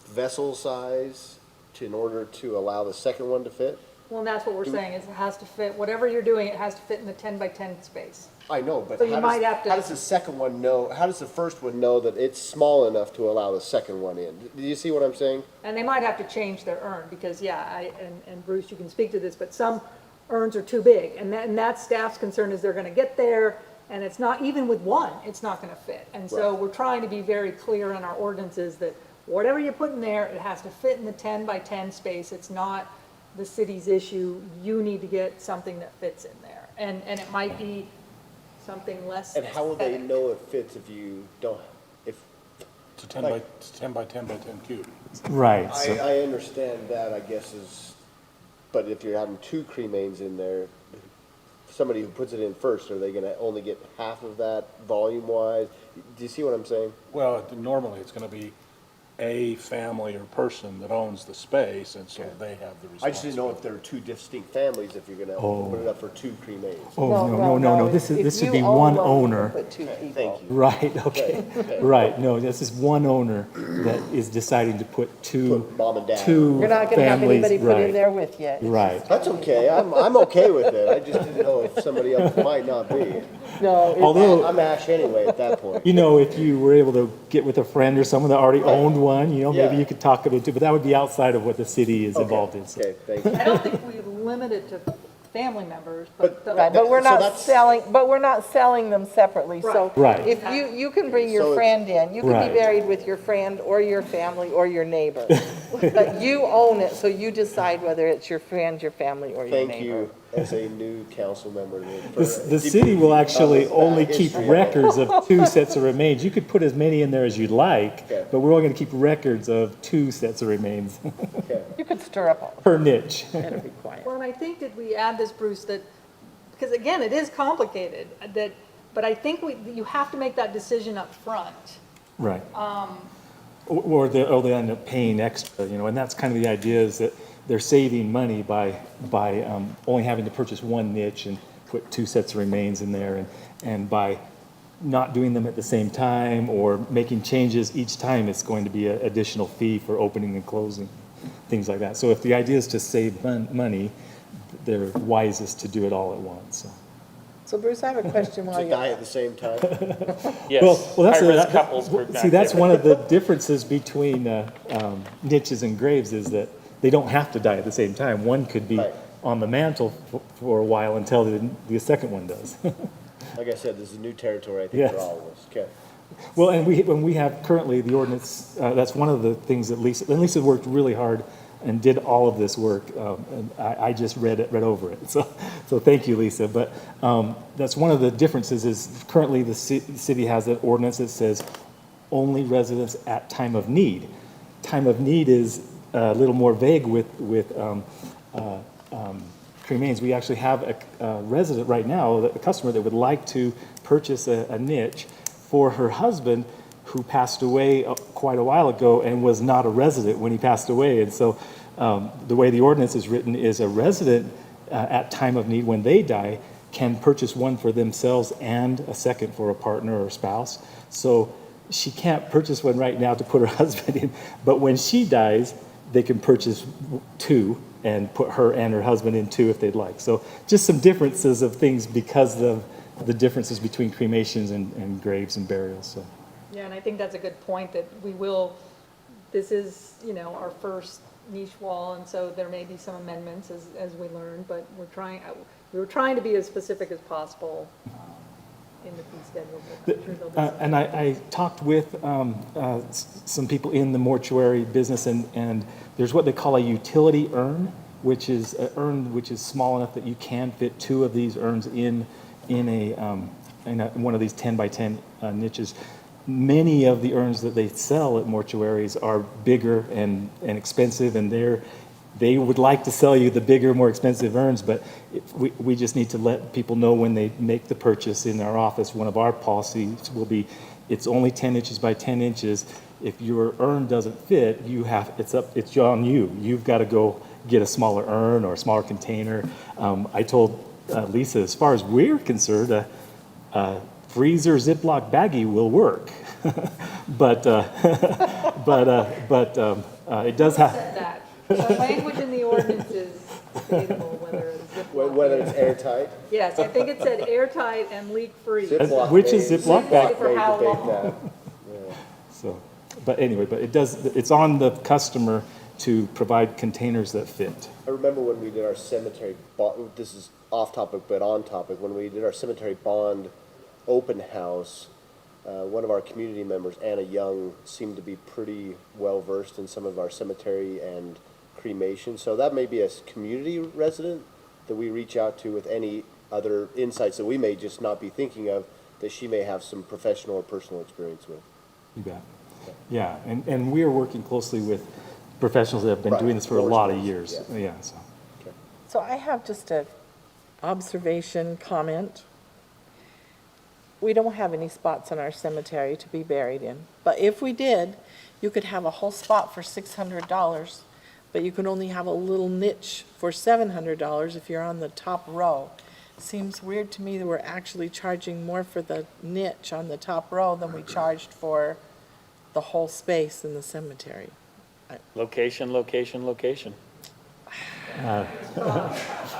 vessel size in order to allow the second one to fit? Well, and that's what we're saying, is it has to fit, whatever you're doing, it has to fit in the 10 by 10 space. I know, but So you might have to- how does the second one know, how does the first one know that it's small enough to allow the second one in? Do you see what I'm saying? And they might have to change their urn, because, yeah, and Bruce, you can speak to this, but some urns are too big, and that's staff's concern, is they're gonna get there, and it's not, even with one, it's not gonna fit. And so we're trying to be very clear in our ordinances that whatever you put in there, it has to fit in the 10 by 10 space. It's not the city's issue. You need to get something that fits in there. And it might be something less And how will they aesthetic. know it fits if you don't, if, It's a 10 by 10 by 10 by 10 cube. Right. So, I understand that, I guess, is, but if you're having two cremains in there, somebody who puts it in first, are they gonna only get half of that volume-wise? Do you see what I'm saying? Well, normally it's going to be a family or person that owns the space, and so they have the responsibility. I just didn't know if there were two distinct families, if you're gonna put it up for two cremains. oh, no, this should be one owner. Put two people. Thank you. Right, okay. Right, no, this is one owner that is deciding to put two, Put mom and dad. two You're not gonna have families, anybody put in right, there with you. right. That's okay, I'm okay with it, I just didn't know if somebody else might not be. No, Although, I'm Ash anyway at that point. you know, if you were able to get with a friend or someone that already owned one, you know, maybe Yeah. you could talk about it too, but that would be outside of what the city is involved in. So. Okay, thank you. I don't think we limit it to family members, but. the- right, but we're So not that's- selling them separately. So Right. if you can bring So your it's- friend in, you can Right. be buried with your friend or your family or your neighbor. But you own it, so you decide whether it's your friend, your family, or your neighbor. Thank you, as a new council member. The city will actually only keep records of two sets of remains. You could put as many in there as you'd like, Okay. but we're only going to keep records of two sets of remains You could stir up per niche. and be quiet. Well, and I think that we add this, Bruce, that, because again, it is complicated, that, but I think you have to make that decision up front. Right. Or they end up paying extra, you know, and that's kind of the idea, is that they're saving money by only having to purchase one niche and put two sets of remains in there, and by not doing them at the same time or making changes each time, it's going to be an additional fee for opening and closing, things like that. So if the idea is to save money, they're wisest to do it all at once, so. So Bruce, I have a question while To you're. die at the same time. Yes. Well, that's High-risk couples group see, that's activity. one of the differences between niches and graves, is that they don't have to die at the same time. One could be Right. on the mantle for a while until the second one does. Like I said, this is new territory, I think, Yes. for all of us. Okay. Well, and when we have currently the ordinance, that's one of the things that Lisa worked really hard and did all of this work, and I just read over it. So thank you, Lisa. But that's one of the differences, is currently the city has an ordinance that says only residents at time of need. Time of need is a little more vague with cremains. We actually have a resident right now, a customer that would like to purchase a niche for her husband, who passed away quite a while ago and was not a resident when he passed away. And so the way the ordinance is written is a resident at time of need, when they die, can purchase one for themselves and a second for a partner or spouse. So she can't purchase one right now to put her husband in, but when she dies, they can purchase two and put her and her husband in two if they'd like. So just some differences of things because of the differences between cremations and graves and burials. So. Yeah, and I think that's a good point, that this is, our first niche wall, and so there may be some amendments as we learn, but we were trying to be as specific as possible in the fee schedule. But I'm sure there'll be some- And I talked with some people in the mortuary business, and there's what they call a utility urn, which is an urn which is small enough that you can fit two of these urns in one of these 10 by 10 niches. Many of the urns that they sell at mortuaries are bigger and expensive, and they would like to sell you the bigger, more expensive urns, but we just need to let people know when they make the purchase in our office. One of our policies will be, it's only 10 inches by 10 inches. If your urn doesn't fit, it's on you. You've got to go get a smaller urn or a smaller container. I told Lisa, as far as we're concerned, freezer Ziploc baggie will work, but it does have. That. The language in the ordinance is debatable whether it's Ziploc. Whether it's airtight. Yes, I think it said airtight and leak-free. Ziploc Which is may- Ziploc bag? For how may debate long? that. So, but anyway, but it's on the customer to provide containers that fit. I remember when we did our cemetery bond, this is off topic but on topic, when we did our cemetery bond open house, one of our community members, Anna Young, seemed to be pretty well versed in some of our cemetery and cremation. So that may be a community resident that we reach out to with any other insights that we may just not be thinking of, that she may have some professional or personal experience with. You bet. Yeah, and we are working closely with professionals that have been Right, doing this for a lot of floor years. space, Yeah, so. So I have just a observation comment. We don't have any spots in our cemetery to be buried in, but if we did, you could have a whole spot for $600, but you can only have a little niche for $700 if you're on the top row. Seems weird to me that we're actually charging more for the niche on the top row than we charged for the whole space in the cemetery. Location, location, location.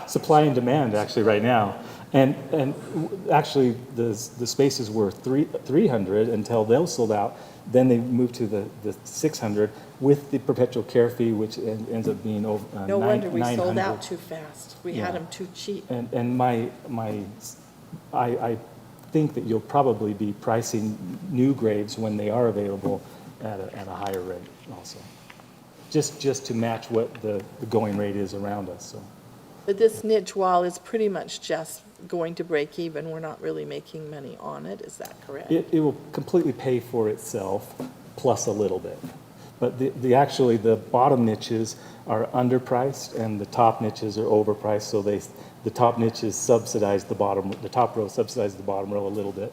Supply and demand, actually, right now. And actually, the spaces were 300 until those sold out. Then they moved to the 600 with the perpetual care fee, which ends up being over No wonder we sold 900. out too fast. We had Yeah. them too cheap. And I think that you'll probably be pricing new graves when they are available at a higher rate also. Just to match what the going rate is around us, so. But this niche wall is pretty much just going to break even. We're not really making money on it. Is that correct? It will completely pay for itself, plus a little bit. But actually, the bottom niches are underpriced, and the top niches are overpriced, so the top niches subsidize the bottom, the top row subsidizes the bottom row a little bit.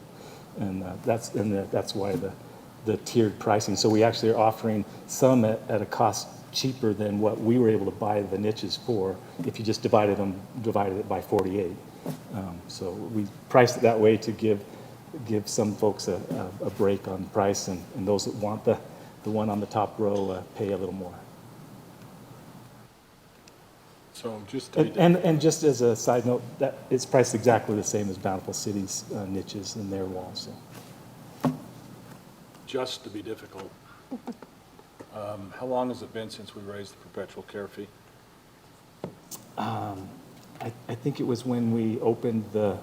And that's why the tiered pricing. So we actually are offering some at a cost cheaper than what we were able to buy the niches for if you just divided it by 48. So we priced it that way to give some folks a break on price, and those that want the one on the top row pay a little more. So just to be And just as a side note, that it's priced exactly the same as Bountiful City's niches in their walls. So. just to be difficult, how long has it been since we raised the perpetual care fee? I think it was when we opened the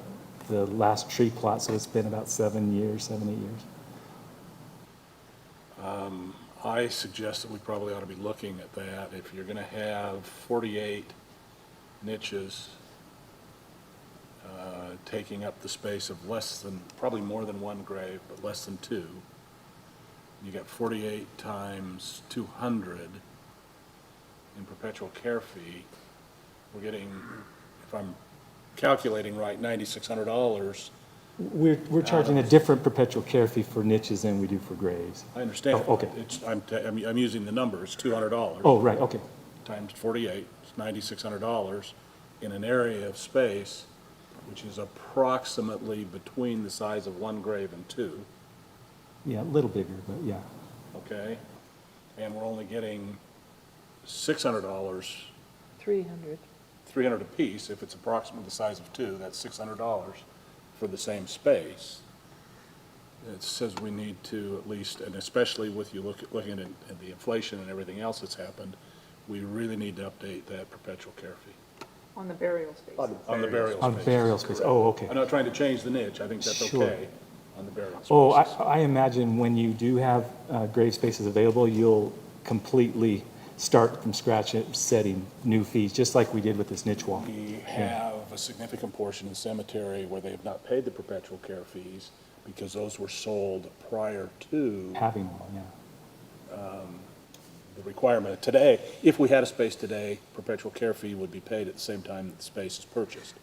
last tree plot, so it's been about 7 years, 7, 8 years. I suggest that we probably ought to be looking at that. If you're going to have 48 niches taking up the space of less than, probably more than one grave, but less than two, you got 48 times 200 in perpetual care fee. We're getting, if I'm calculating right, $9,600. We're charging a different perpetual care fee for niches than we do for graves. I understand. Oh, okay. I'm using the numbers, $200. Oh, right, okay. Times 48, it's $9,600 in an area of space which is approximately between the size of one grave and two, Yeah, a little bigger, but yeah. okay? And we're only getting $600, 300. 300 apiece. If it's approximately the size of two, that's $600 for the same space. It says we need to at least, and especially with you looking at the inflation and everything else that's happened, we really need to update that perpetual care fee. On the burial space. On the burial space. On burial space, oh, okay. I'm not trying to change the niche, I think that's Sure. okay on the burial space. Oh, I imagine when you do have grave spaces available, you'll completely start from scratch at setting new fees, just like we did with this niche wall. We have a significant portion of the cemetery where they have not paid the perpetual care fees because those were sold prior to Having one, yeah. the requirement. Today, if we had a space today, perpetual care fee would be paid at the same time that the space is purchased.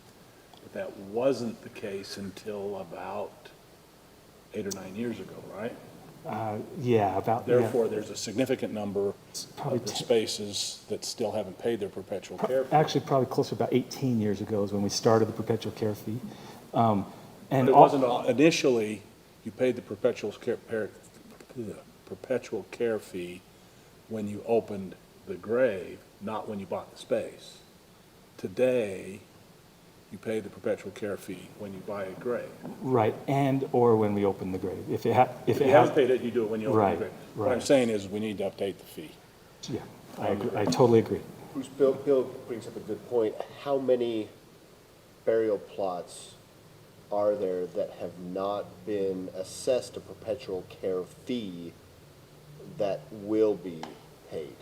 But that wasn't the case until about 8 or 9 years ago, right? Yeah, about, yeah. Therefore, there's a significant number probably of the spaces that still haven't paid their perpetual care fee. Actually, probably closer to about 18 years ago is when we started the perpetual care fee. But And it wasn't, initially, you paid the perpetual care fee when you opened the grave, not when you bought the space. today, you pay the perpetual care fee when you buy a grave. Right, and/or when we open the grave. If it If you has, haven't paid it, you do it when you open the Right, grave. What I'm right. saying is, we need to update the fee. yeah, I totally agree. Bruce, Bill brings up a good point. How many burial plots are there that have not been assessed a perpetual care fee that will be paid?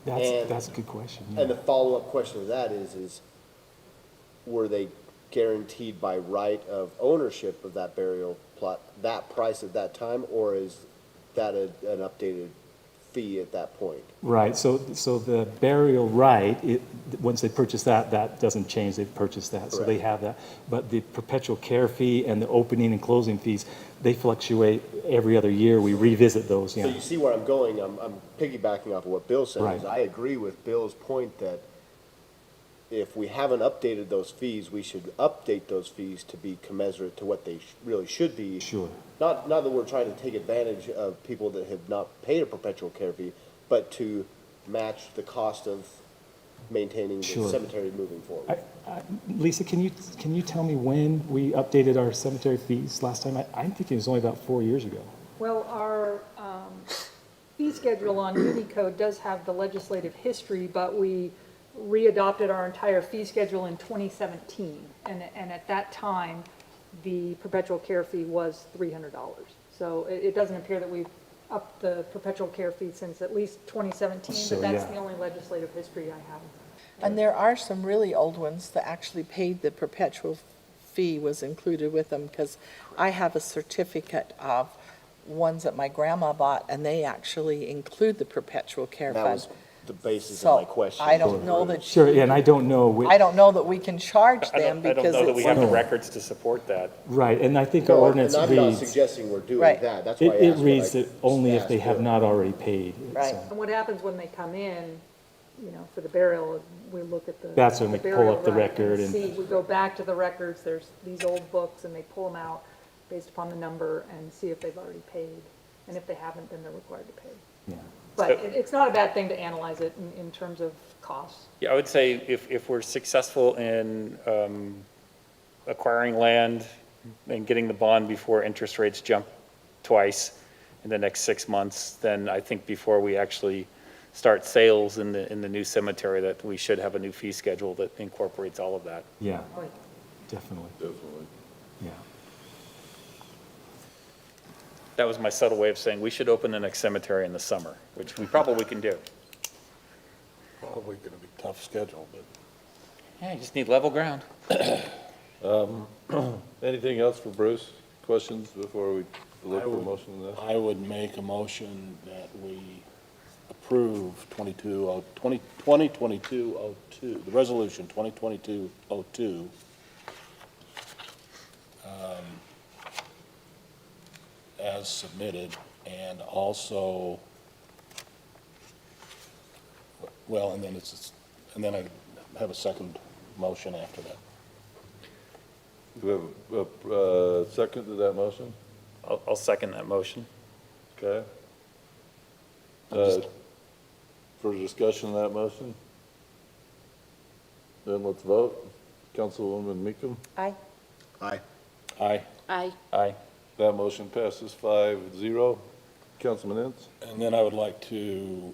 That's a good question. And the Yeah. follow-up question to that is, were they guaranteed by right of ownership of that burial plot, that price at that time, or is that an updated fee at that point? Right, so the burial right, once they purchase that, that doesn't change, they've purchased that, so they Correct. have that. But the perpetual care fee and the opening and closing fees, they fluctuate every other year, we revisit those, So yeah. you see where I'm going, I'm piggybacking off of what Bill said. Right. Is I agree with Bill's point that if we haven't updated those fees, we should update those fees to be commensurate to what they really should be. Sure. Not that we're trying to take advantage of people that have not paid a perpetual care fee, but to match the cost of maintaining the Sure. cemetery moving forward. Lisa, can you tell me when we updated our cemetery fees last time? I'm thinking it was only about 4 years ago. Well, our fee schedule on Unicode does have the legislative history, but we readopted our entire fee schedule in 2017. And at that time, the perpetual care fee was $300. So it doesn't appear that we've upped the perpetual care fee since at least 2017, So, but that's yeah. the only legislative history I have. And there are some really old ones that actually paid the perpetual fee was included with them, because I have a certificate of ones that my grandma bought, and they actually include the perpetual care That fund. was the basis So, of my question. I don't know that. Sure, yeah, and I don't know which. I don't know that we can charge I them don't, I don't because know that we have the it's, records to support that. Right, and I think our No, ordinance and I'm not reads, suggesting we're doing Right. that. That's why I it asked. reads what I that only if asked they have Bill. not already paid. Right. so. And what happens when they come in, for the burial, we look at the. That's when the we pull burial up the right record and- See, we go back to the records, there's these old books, and they pull them out based upon the number and see if they've already paid. And if they haven't, then they're required to pay. Yeah. But it's not a bad thing to analyze it in terms of costs. Yeah, I would say if we're successful in acquiring land and getting the bond before interest rates jump twice in the next 6 months, then I think before we actually start sales in the new cemetery, that we should have a new fee schedule that incorporates all of that. Yeah, Right. definitely, Definitely. yeah. That was my subtle way of saying we should open the next cemetery in the summer, which we probably can do. Probably gonna be a tough schedule, but Yeah, you just need level ground. Anything else for Bruce? Questions before we look I for a would- motion on this? I would make a motion that we approve 2022-02, the resolution 2022-02, as submitted, and also, well, and then I have a second motion after that. Do we have a second to that motion? I'll second that motion. Okay. For discussion of that motion? Then let's vote. Councilwoman Meekum? I, Aye. Aye. Aye. That motion passes 5-0. Councilman Ince? And then I would like to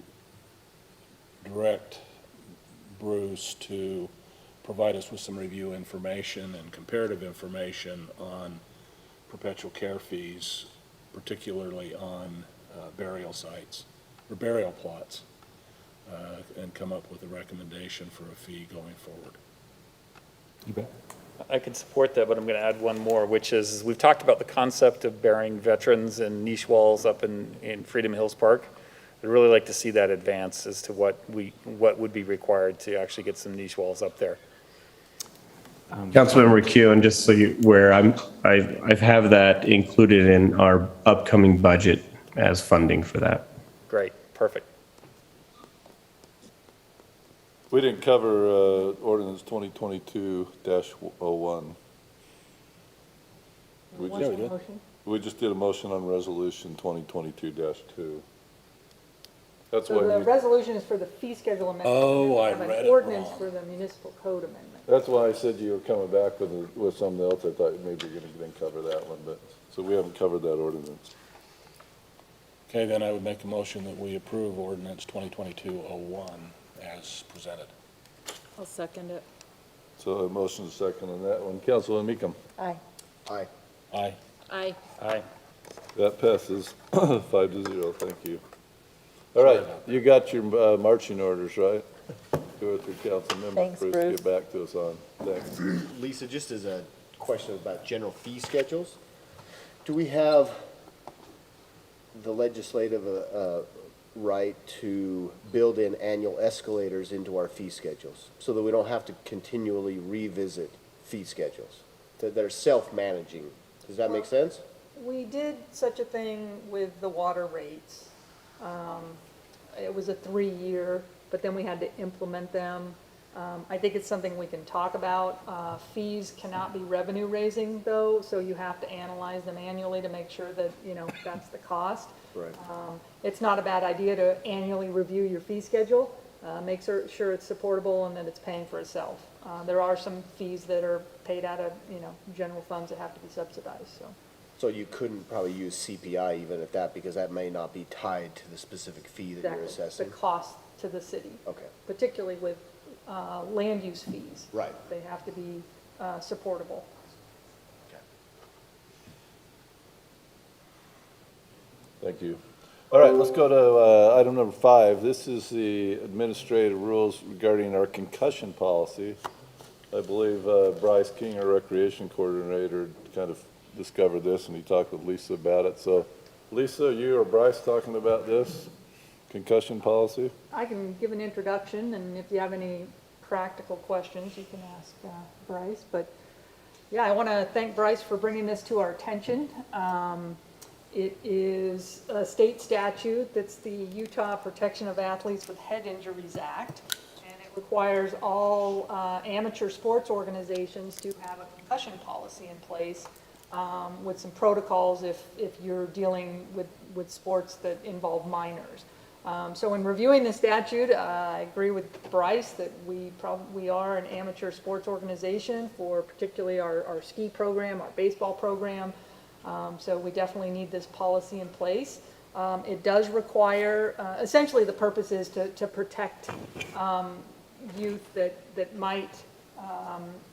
direct Bruce to provide us with some review information and comparative information on perpetual care fees, particularly on burial sites, or burial plots, and come up with a recommendation for a fee going forward. You bet. I can support that, but I'm going to add one more, which is, we've talked about the concept of burying veterans and niche walls up in Freedom Hills Park. I'd really like to see that advance as to what would be required to actually get some niche walls up there. Councilmember Q, and just so you, where I have that included in our upcoming budget as funding for that. Great, perfect. We didn't cover ordinance 2022-01. We What's just- the motion? We just did a motion on resolution 2022-2. That's So why the we, resolution is for the fee schedule amendment. Oh, We I have an read it ordinance wrong. for the municipal code amendment. that's why I said you were coming back with something else. I thought maybe you're gonna then cover that one, but, so we haven't covered that ordinance. Okay, then I would make a motion that we approve ordinance 2022-01 as presented. I'll second it. So a motion is second on that one. Councilman Meekum, Aye. Aye. Aye. Aye. Aye. that passes 5-0, thank you. All right, you got your marching orders, right? Go through council member. Thanks, Bruce. Get back to us on, thanks. Lisa, just as a question about general fee schedules, do we have the legislative right to build in annual escalators into our fee schedules so that we don't have to continually revisit fee schedules, that they're self-managing? Does that make sense? We did such a thing with the water rates. It was a 3-year, but then we had to implement them. I think it's something we can talk about. Fees cannot be revenue raising though, so you have to analyze them annually to make sure that, that's the cost. Right. It's not a bad idea to annually review your fee schedule, make sure it's supportable and that it's paying for itself. There are some fees that are paid out of, general funds that have to be subsidized, so. So you couldn't probably use CPI even at that, because that may not be tied to the specific fee that you're Exactly. assessing? The cost to the city. Okay. Particularly with land use fees. Right. They have to be supportable. Thank you. All right, let's go to item number 5. This is the administrative rules regarding our concussion policy. I believe Bryce King, our recreation coordinator, kind of discovered this, and he talked with Lisa about it. So, Lisa, you or Bryce talking about this concussion policy? I can give an introduction, and if you have any practical questions, you can ask Bryce. But yeah, I want to thank Bryce for bringing this to our attention. It is a state statute that's the Utah Protection of Athletes with Head Injuries Act, and it requires all amateur sports organizations to have a concussion policy in place with some protocols if you're dealing with sports that involve minors. So in reviewing the statute, I agree with Bryce that we are an amateur sports organization for particularly our ski program, our baseball program. So we definitely need this policy in place. It does require, essentially the purpose is to protect youth that might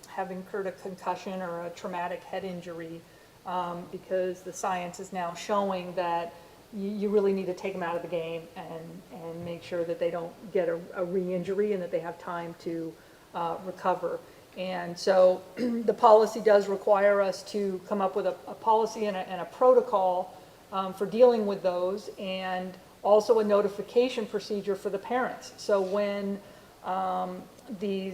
have incurred a concussion or a traumatic head injury, because the science is now showing that you really need to take them out of the game and make sure that they don't get a re-injury and that they have time to recover. And so the policy does require us to come up with a policy and a protocol for dealing with those, and also a notification procedure for the parents. So when the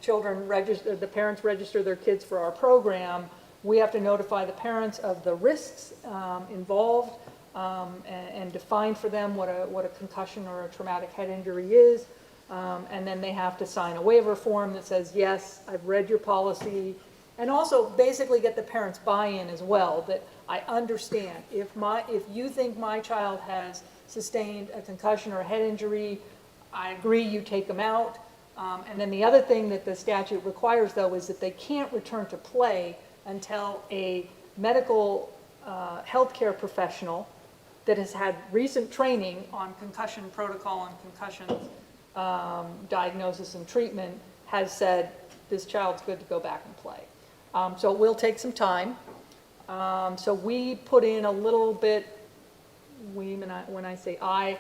children register, the parents register their kids for our program, we have to notify the parents of the risks involved and define for them what a concussion or a traumatic head injury is. And then they have to sign a waiver form that says, yes, I've read your policy, and also basically get the parents' buy-in as well, that I understand. If you think my child has sustained a concussion or a head injury, I agree, you take them out. And then the other thing that the statute requires, though, is that they can't return to play until a medical healthcare professional that has had recent training on concussion protocol and concussion diagnosis and treatment has said this child's good to go back and play. So it will take some time. So we put in a little bit, when I say I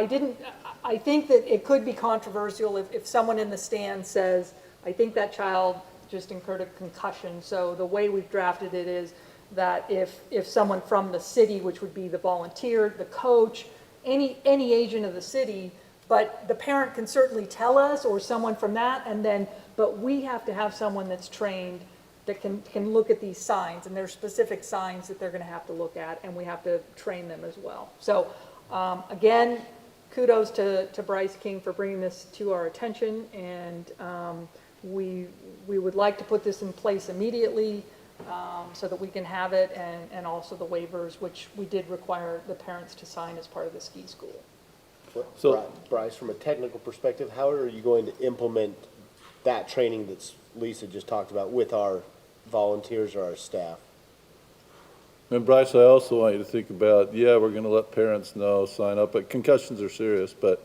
think that it could be controversial if someone in the stand says, I think that child just incurred a concussion. So the way we've drafted it is that if someone from the city, which would be the volunteer, the coach, any agent of the city, but the parent can certainly tell us, or someone from that, but we have to have someone that's trained that can look at these signs, and there's specific signs that they're going to have to look at, and we have to train them as well. So again, kudos to Bryce King for bringing this to our attention, and we would like to put this in place immediately. so that we can have it, and also the waivers, which we did require the parents to sign as part of the ski school. So- Bryce, from a technical perspective, how are you going to implement that training that Lisa just talked about with our volunteers or our staff? And Bryce, I also want you to think about, yeah, we're gonna let parents know, sign up, but concussions are serious, but,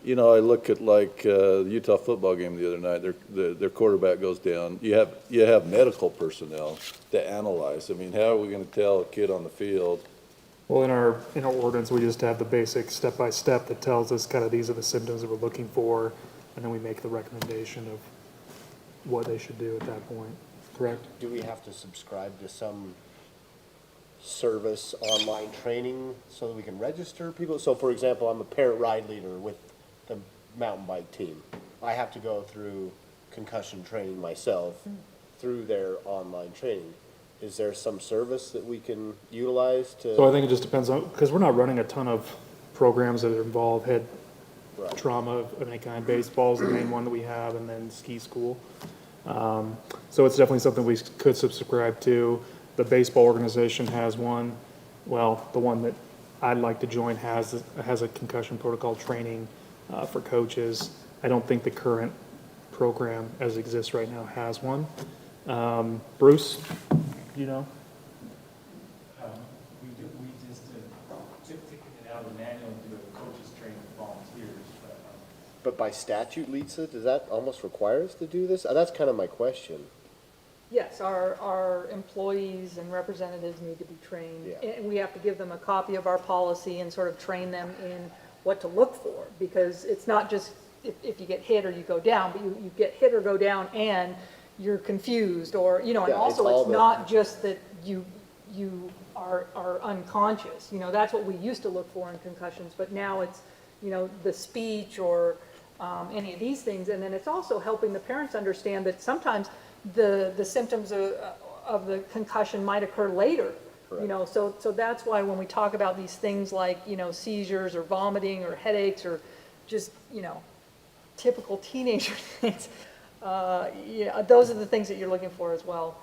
you know, I look at like, the Utah football game the other night, their quarterback goes down. You have medical personnel to analyze. I mean, how are we gonna tell a kid on the field? Well, in our ordinance, we just have the basic step-by-step that tells us kind of these are the symptoms that we're looking for, and then we make the recommendation of what they should do at that point, correct? Do we have to subscribe to some service online training so that we can register people? So for example, I'm a parent ride leader with the mountain bike team. I have to go through concussion training myself through their online training. Is there some service that we can utilize to? So I think it just depends on, because we're not running a ton of programs that involve head Right. trauma of any kind. Baseball's the main one that we have, and then ski school. So it's definitely something we could subscribe to. The baseball organization has one. Well, the one that I'd like to join has a concussion protocol training for coaches. I don't think the current program as it exists right now has one. Bruce, you know? We just taking it out of the manual and do a coaches training with volunteers, But by statute, Lisa, does that almost require us to do this? That's kind of my question. Yes, our employees and representatives need to be trained. Yeah. And we have to give them a copy of our policy and sort of train them in what to look for, because it's not just if you get hit or you go down, but you get hit or go down and you're confused, or, you know, and Yeah, it's also all it's the- not just that you are unconscious. You know, that's what we used to look for in concussions, but now it's, you know, the speech or any of these things. And then it's also helping the parents understand that sometimes the symptoms of the concussion might occur later. You know, so that's why when we talk about these things like, you know, seizures or vomiting or headaches or just, you know, typical teenager things, yeah, those are the things that you're looking for as well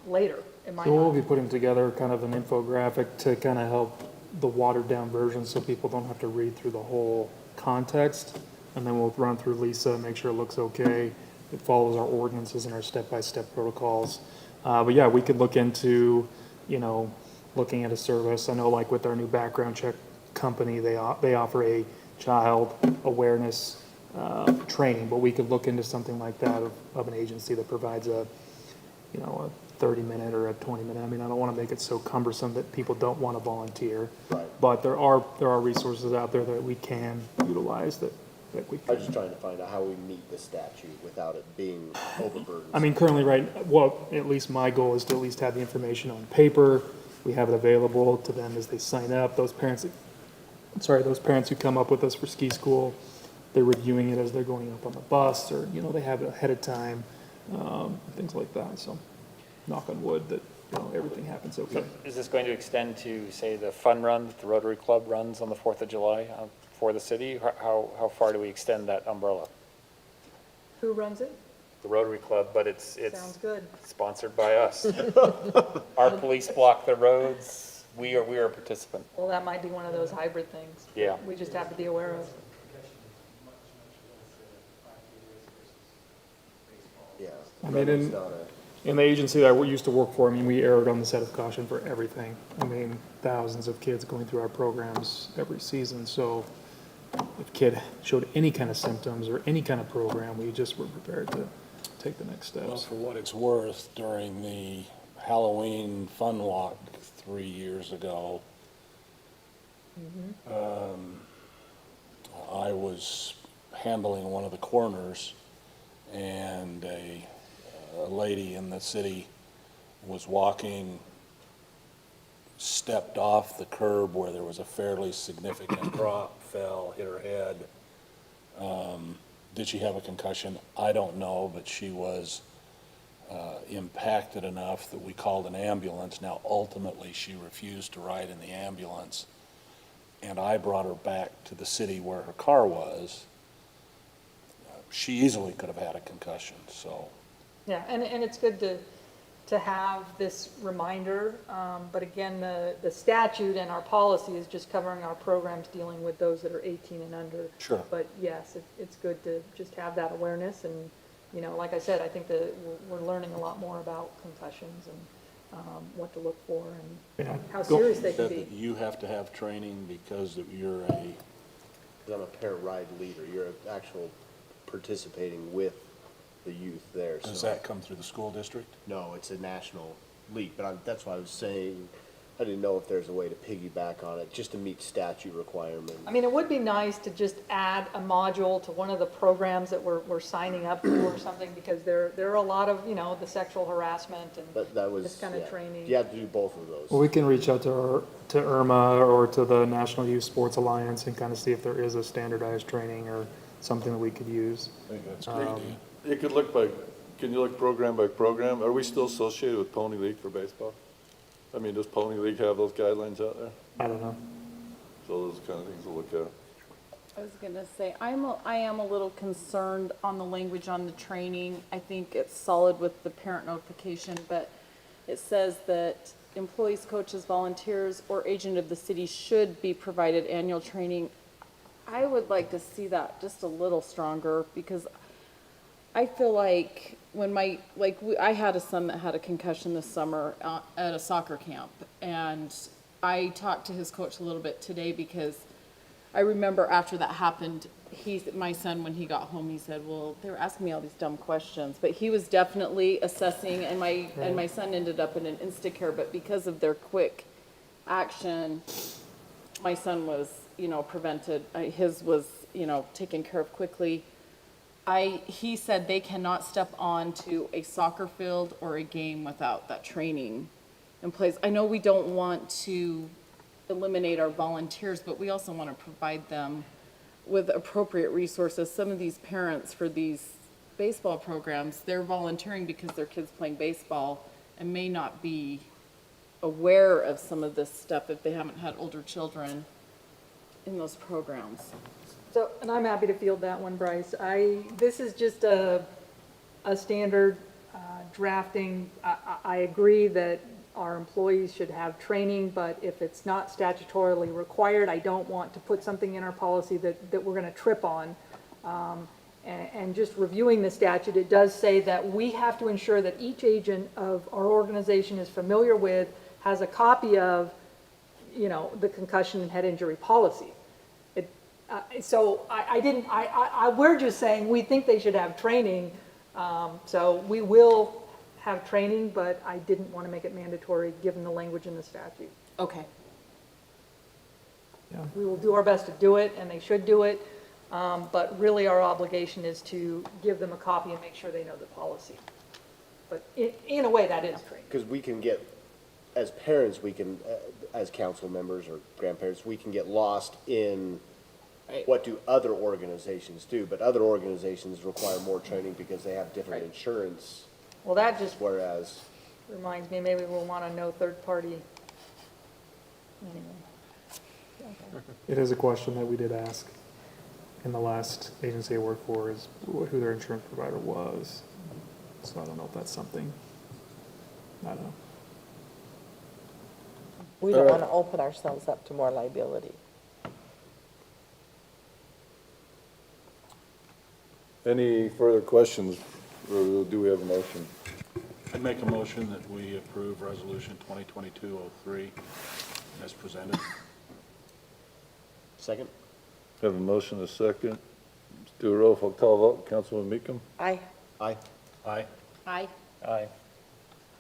later, in my So we'll mind. be putting together kind of an infographic to kind of help the watered down version so people don't have to read through the whole context. And then we'll run through Lisa, make sure it looks okay. It follows our ordinances and our step-by-step protocols. But yeah, we could look into, you know, looking at a service. I know like with our new background check company, they offer a child awareness training, but we could look into something like that of an agency that provides a, you know, a 30-minute or a 20-minute. I mean, I don't want to make it so cumbersome that people don't want to volunteer. Right. But there are resources out there that we can utilize that we I'm can. just trying to find out how we meet the statute without it being overburdened. I mean, currently, well, at least my goal is to at least have the information on paper. We have it available to them as they sign up. Those parents who come up with us for ski school, they're reviewing it as they're going up on the bus, or, you know, they have it ahead of time, things like that. So, knock on wood that, you know, everything happens okay. Is this going to extend to, say, the fun run that the Rotary Club runs on the 4th of July for the city? How far do we extend that umbrella? Who runs it? The Rotary Club, but it's Sounds good. sponsored by us. Our police block the roads. We are a participant. Well, that might be one of those hybrid things. Yeah. We just have to be aware of. Yeah. I mean, It's not a- in the agency that I used to work for, I mean, we erred on the side of caution for everything. I mean, thousands of kids going through our programs every season, so if a kid showed any kind of symptoms or any kind of program, we just were prepared to take the next Well, steps. for what it's worth, during the Halloween fun walk 3 years ago, I was handling one of the corners, and a lady in the city was walking, stepped off the curb where there was a fairly significant drop, fell, hit her head. Did she have a concussion? I don't know, but she was impacted enough that we called an ambulance. Now, ultimately, she refused to ride in the ambulance, and I brought her back to the city where her car was. She easily could have had a concussion, so. Yeah, and it's good to have this reminder, but again, the statute and our policy is just covering our programs dealing with those that are 18 and under. Sure. But yes, it's good to just have that awareness, and, you know, like I said, I think that we're learning a lot more about concussions and what to look for and Yeah. how serious they can Said that be. you have to have training because you're I'm a parent ride leader. You're actual participating with the youth there. does so- that come through the school district? No, it's a national league, but that's why I was saying, I didn't know if there's a way to piggyback on it, just to meet statute requirements. I mean, it would be nice to just add a module to one of the programs that we're signing up for or something, because there are a lot of, you know, the sexual harassment and But that was, this kind of yeah. training. You have to do both of those. Well, we can reach out to IRMA or to the National Youth Sports Alliance and kind of see if there is a standardized training or something that we could use. I think that's a good idea. You could can you look program by program? Are we still associated with Pony League for baseball? I mean, does Pony League have those guidelines out there? I don't know. So those kind of things to look at. I was gonna say, I am a little concerned on the language on the training. I think it's solid with the parent notification, but it says that employees, coaches, volunteers, or agent of the city should be provided annual training. I would like to see that just a little stronger, because I feel like when I had a son that had a concussion this summer at a soccer camp, and I talked to his coach a little bit today, because I remember after that happened, my son, when he got home, he said, well, they were asking me all these dumb questions, but he was definitely assessing, and my son ended up in an Instacare, but because of their quick action, my son was, prevented, his was, taken care of quickly. He said they cannot step onto a soccer field or a game without that training in place. I know we don't want to eliminate our volunteers, but we also want to provide them with appropriate resources. Some of these parents for these baseball programs, they're volunteering because their kid's playing baseball and may not be aware of some of this stuff if they haven't had older children in those programs. So, and I'm happy to field that one, Bryce. This is just a standard drafting. I agree that our employees should have training, but if it's not statutorily required, I don't want to put something in our policy that we're going to trip on. And just reviewing the statute, it does say that we have to ensure that each agent of our organization is familiar with, has a copy of, the concussion and head injury policy. So we're just saying we think they should have training. So we will have training, but I didn't want to make it mandatory given the language in the statute. Okay. Yeah. We will do our best to do it, and they should do it. But really our obligation is to give them a copy and make sure they know the policy. But in a way, that is training. Because we can get, as parents, as council members or grandparents, we can get lost in what do other organizations do, but other organizations require more training because they have different insurance, Well, that just whereas, reminds me, maybe we'll want to know third party. Anyway. It is a question that we did ask in the last agency I worked for, is who their insurance provider was. So I don't know if that's something, I don't know. We don't want to open ourselves up to more liability. Any further questions, or do we have a motion? I'd make a motion that we approve Resolution 2022-03 as presented. second? Have a motion, a second. Let's do a roll call vote. Councilman Meekum? Aye. Aye. Aye. Aye. Aye.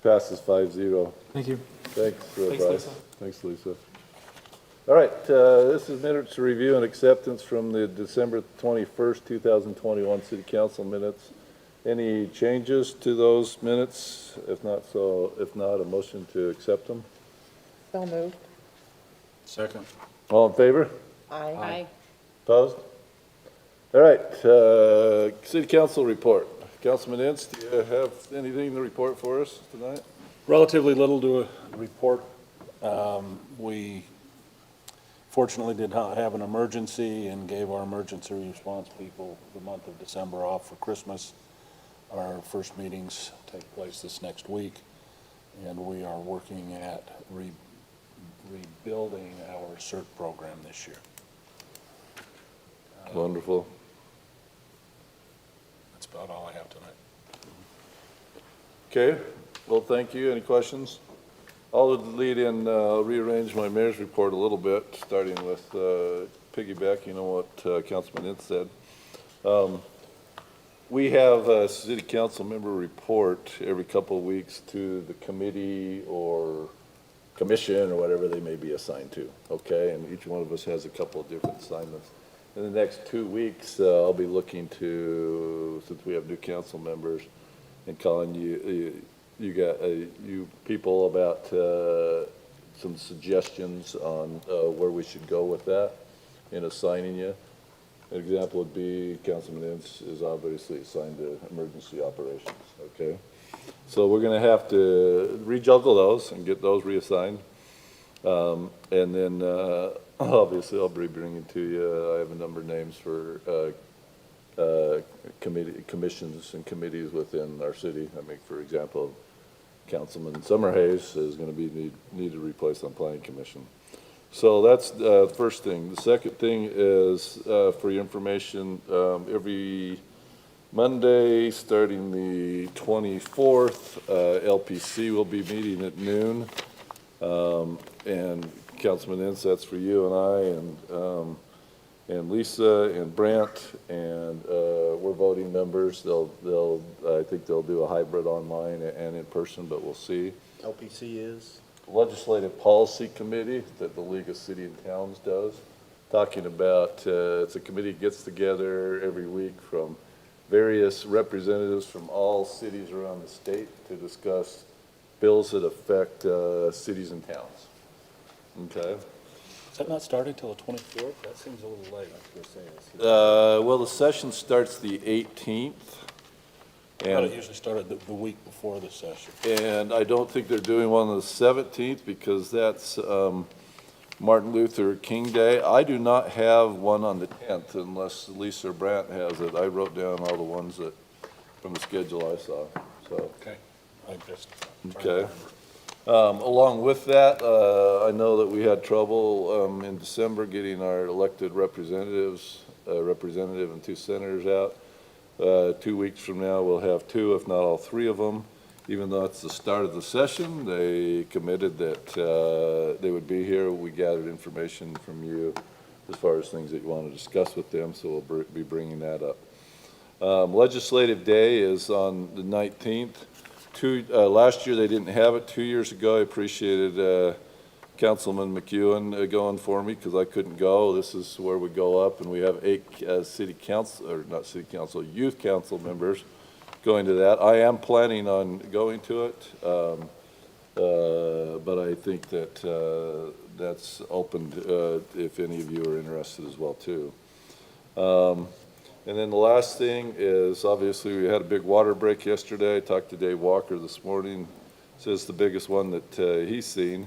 Passes 5-0. Thank you. Thanks, Thanks, Bryce. Lisa. Thanks, Lisa. All right, this is minutes review and acceptance from the December 21st, 2021 City Council minutes. Any changes to those minutes? If not, a motion to accept them. So moved. Second. All in favor? Aye. Aye. Opposed? All right, City Council report. Councilman Ince, do you have anything to report for us tonight? Relatively little to report. We fortunately did not have an emergency and gave our emergency response people the month of December off for Christmas. Our first meetings take place this next week. and we are working at rebuilding our CERT program this year. Wonderful. That's about all I have tonight. Okay, well, thank you. Any questions? I'll lead in, rearrange my mayor's report a little bit, starting with piggybacking on what Councilman Ince said. We have a city council member report every couple of weeks to the committee or commission or whatever they may be assigned to, okay? And each one of us has a couple of different assignments. In the next 2 weeks, I'll be looking to, since we have new council members, and calling you people about some suggestions on where we should go with that in assigning you. An example would be Councilman Ince is obviously assigned to emergency operations, okay? So we're gonna have to rejuggle those and get those reassigned. And then obviously I'll be bringing to you, I have a number of names for commissions and committees within our city. I mean, for example, Councilman Summerhays is going to be need to replace on Planning Commission. So that's the first thing. The second thing is, for your information, every Monday, starting the 24th, LPC will be meeting at noon. And Councilman Ince, that's for you and I, and Lisa and Brent, and we're voting members. I think they'll do a hybrid online and in person, but we'll see. LPC is? Legislative Policy Committee that the League of City and Towns does, talking about, it's a committee that gets together every week from various representatives from all cities around the state to discuss bills that affect cities and towns. Okay. Is that not starting till the 24th? That seems a little late. Well, the session starts the 18th. I thought it usually started the week before the session. And I don't think they're doing one on the 17th because that's Martin Luther King Day. I do not have one on the 10th unless Lisa or Brant has it. I wrote down all the ones that from the schedule I saw. So. Okay. I just. Okay. Along with that, I know that we had trouble in December getting our elected representatives, representative and 2 senators out. 2 weeks from now, we'll have 2, if not all 3 of them. Even though it's the start of the session, they committed that they would be here. We gathered information from you as far as things that you want to discuss with them, so we'll be bringing that up. Legislative Day is on the 19th. Last year they didn't have it. 2 years ago, I appreciated Councilman McEwen going for me because I couldn't go. This is where we go up, and we have 8 city council, or not city council, youth council members going to that. I am planning on going to it, but I think that that's open if any of you are interested as well too. And then the last thing is, obviously, we had a big water break yesterday. I talked to Dave Walker this morning. Says the biggest one that he's seen.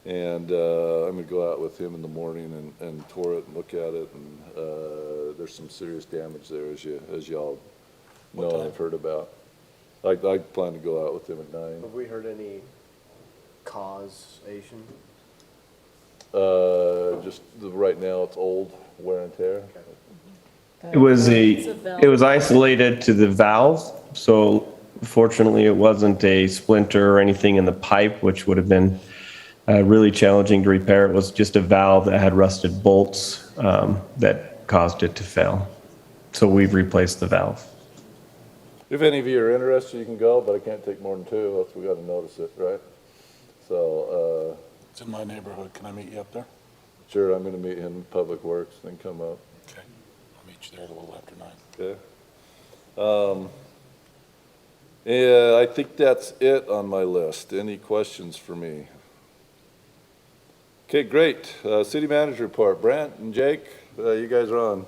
And I'm going to go out with him in the morning and tour it and look at it. And there's some serious damage there, as y'all know and have heard about. I plan to go out with him at 9. Have we heard any causation? Just right now, it's old wear and tear. Okay. It was isolated to the valve, so fortunately it wasn't a splinter or anything in the pipe, which would have been really challenging to repair. It was just a valve that had rusted bolts that caused it to fail. So we've replaced the valve. If any of you are interested, you can go, but I can't take more than 2, else we got to notice it, right? So. It's in my neighborhood. Can I meet you up there? Sure, I'm going to meet him in Public Works, then come up. Okay. I'll meet you there a little after 9. Okay. Yeah, I think that's it on my list. Any questions for me? Okay, great. City manager report. Brant and Jake, you guys are on.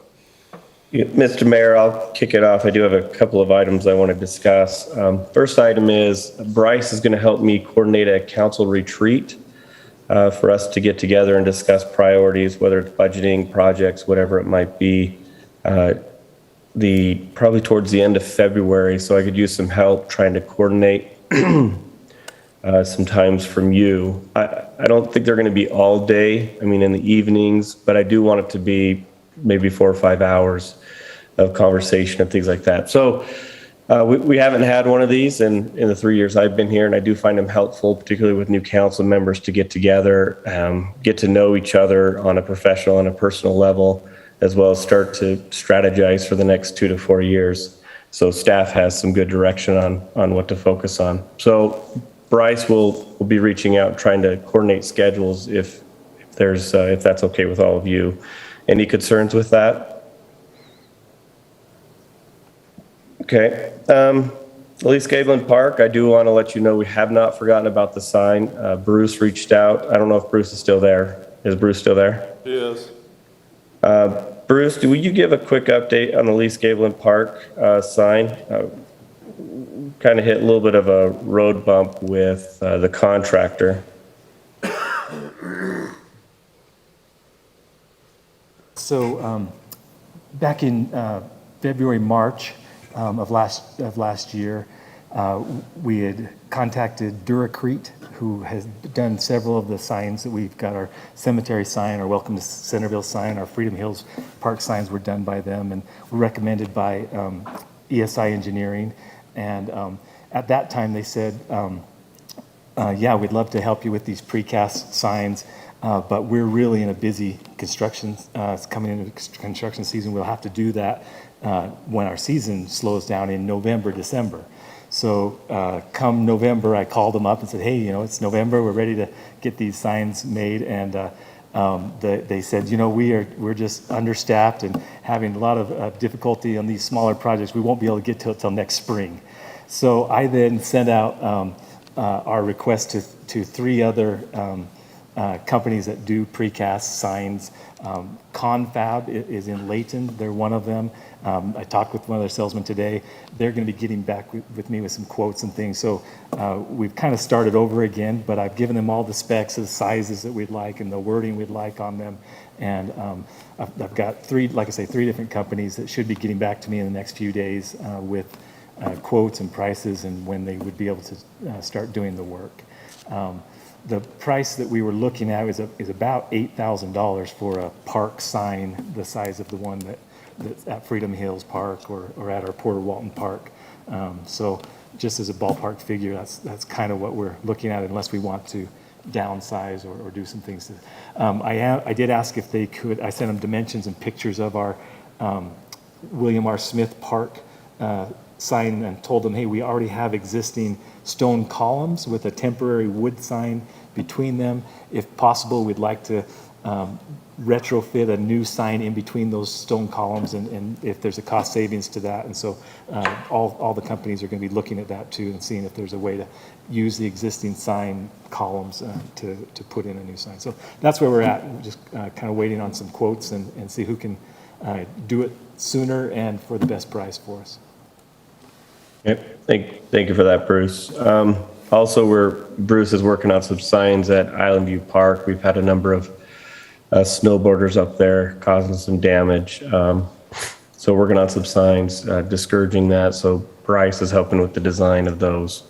Yeah, Mr. Mayor, I'll kick it off. I do have a couple of items I want to discuss. First item is Bryce is going to help me coordinate a council retreat for us to get together and discuss priorities, whether it's budgeting, projects, whatever it might be. Probably towards the end of February, so I could use some help trying to coordinate sometimes from you. I don't think they're going to be all day, I mean, in the evenings, but I do want it to be maybe 4 or 5 hours of conversation and things like that. So we haven't had one of these in the 3 years I've been here, and I do find them helpful, particularly with new council members, to get together, get to know each other on a professional and a personal level, as well as start to strategize for the next 2 to 4 years. So staff has some good direction on what to focus on. So Bryce will be reaching out, trying to coordinate schedules if that's okay with all of you. Any concerns with that? Okay. Elise Gabelin Park, I do want to let you know we have not forgotten about the sign. Bruce reached out. I don't know if Bruce is still there. Is Bruce still there? Yes. Bruce, will you give a quick update on the Elise Gabelin Park sign? Kind of hit a little bit of a road bump with the contractor. So back in February, March of last year, we had contacted Duracrete, who has done several of the signs that we've got. Our cemetery sign, our Welcome to Centerville sign, our Freedom Hills Park signs were done by them and were recommended by ESI Engineering. And at that time they said, yeah, we'd love to help you with these precast signs, but we're really in a busy construction, coming into construction season. We'll have to do that when our season slows down in November, December. So come November, I called them up and said, hey, it's November, we're ready to get these signs made. And they said, we're just understaffed and having a lot of difficulty on these smaller projects. We won't be able to get to it till next spring. So I then sent out our request to 3 other companies that do precast signs. Confab is in Layton. They're one of them. I talked with one of their salesmen today. They're going to be getting back with me with some quotes and things. So we've kind of started over again, but I've given them all the specs of the sizes that we'd like and the wording we'd like on them. And I've got 3 different companies that should be getting back to me in the next few days with quotes and prices and when they would be able to start doing the work. The price that we were looking at is about $8,000 for a park sign the size of the one that's at Freedom Hills Park or at our Porter Walton Park. So just as a ballpark figure, that's kind of what we're looking at, unless we want to downsize or do some things. I did ask if they could. I sent them dimensions and pictures of our William R. Smith Park sign and told them, hey, we already have existing stone columns with a temporary wood sign between them. If possible, we'd like to retrofit a new sign in between those stone columns, and if there's a cost savings to that. And so all the companies are going to be looking at that too and seeing if there's a way to use the existing sign columns to put in a new sign. So that's where we're at. We're just kind of waiting on some quotes and see who can do it sooner and for the best price for us. Yep. Thank you for that, Bruce. Also, Bruce is working on some signs at Island View Park. We've had a number of snowboarders up there causing some damage. So working on some signs, discouraging that. So Bryce is helping with the design of those.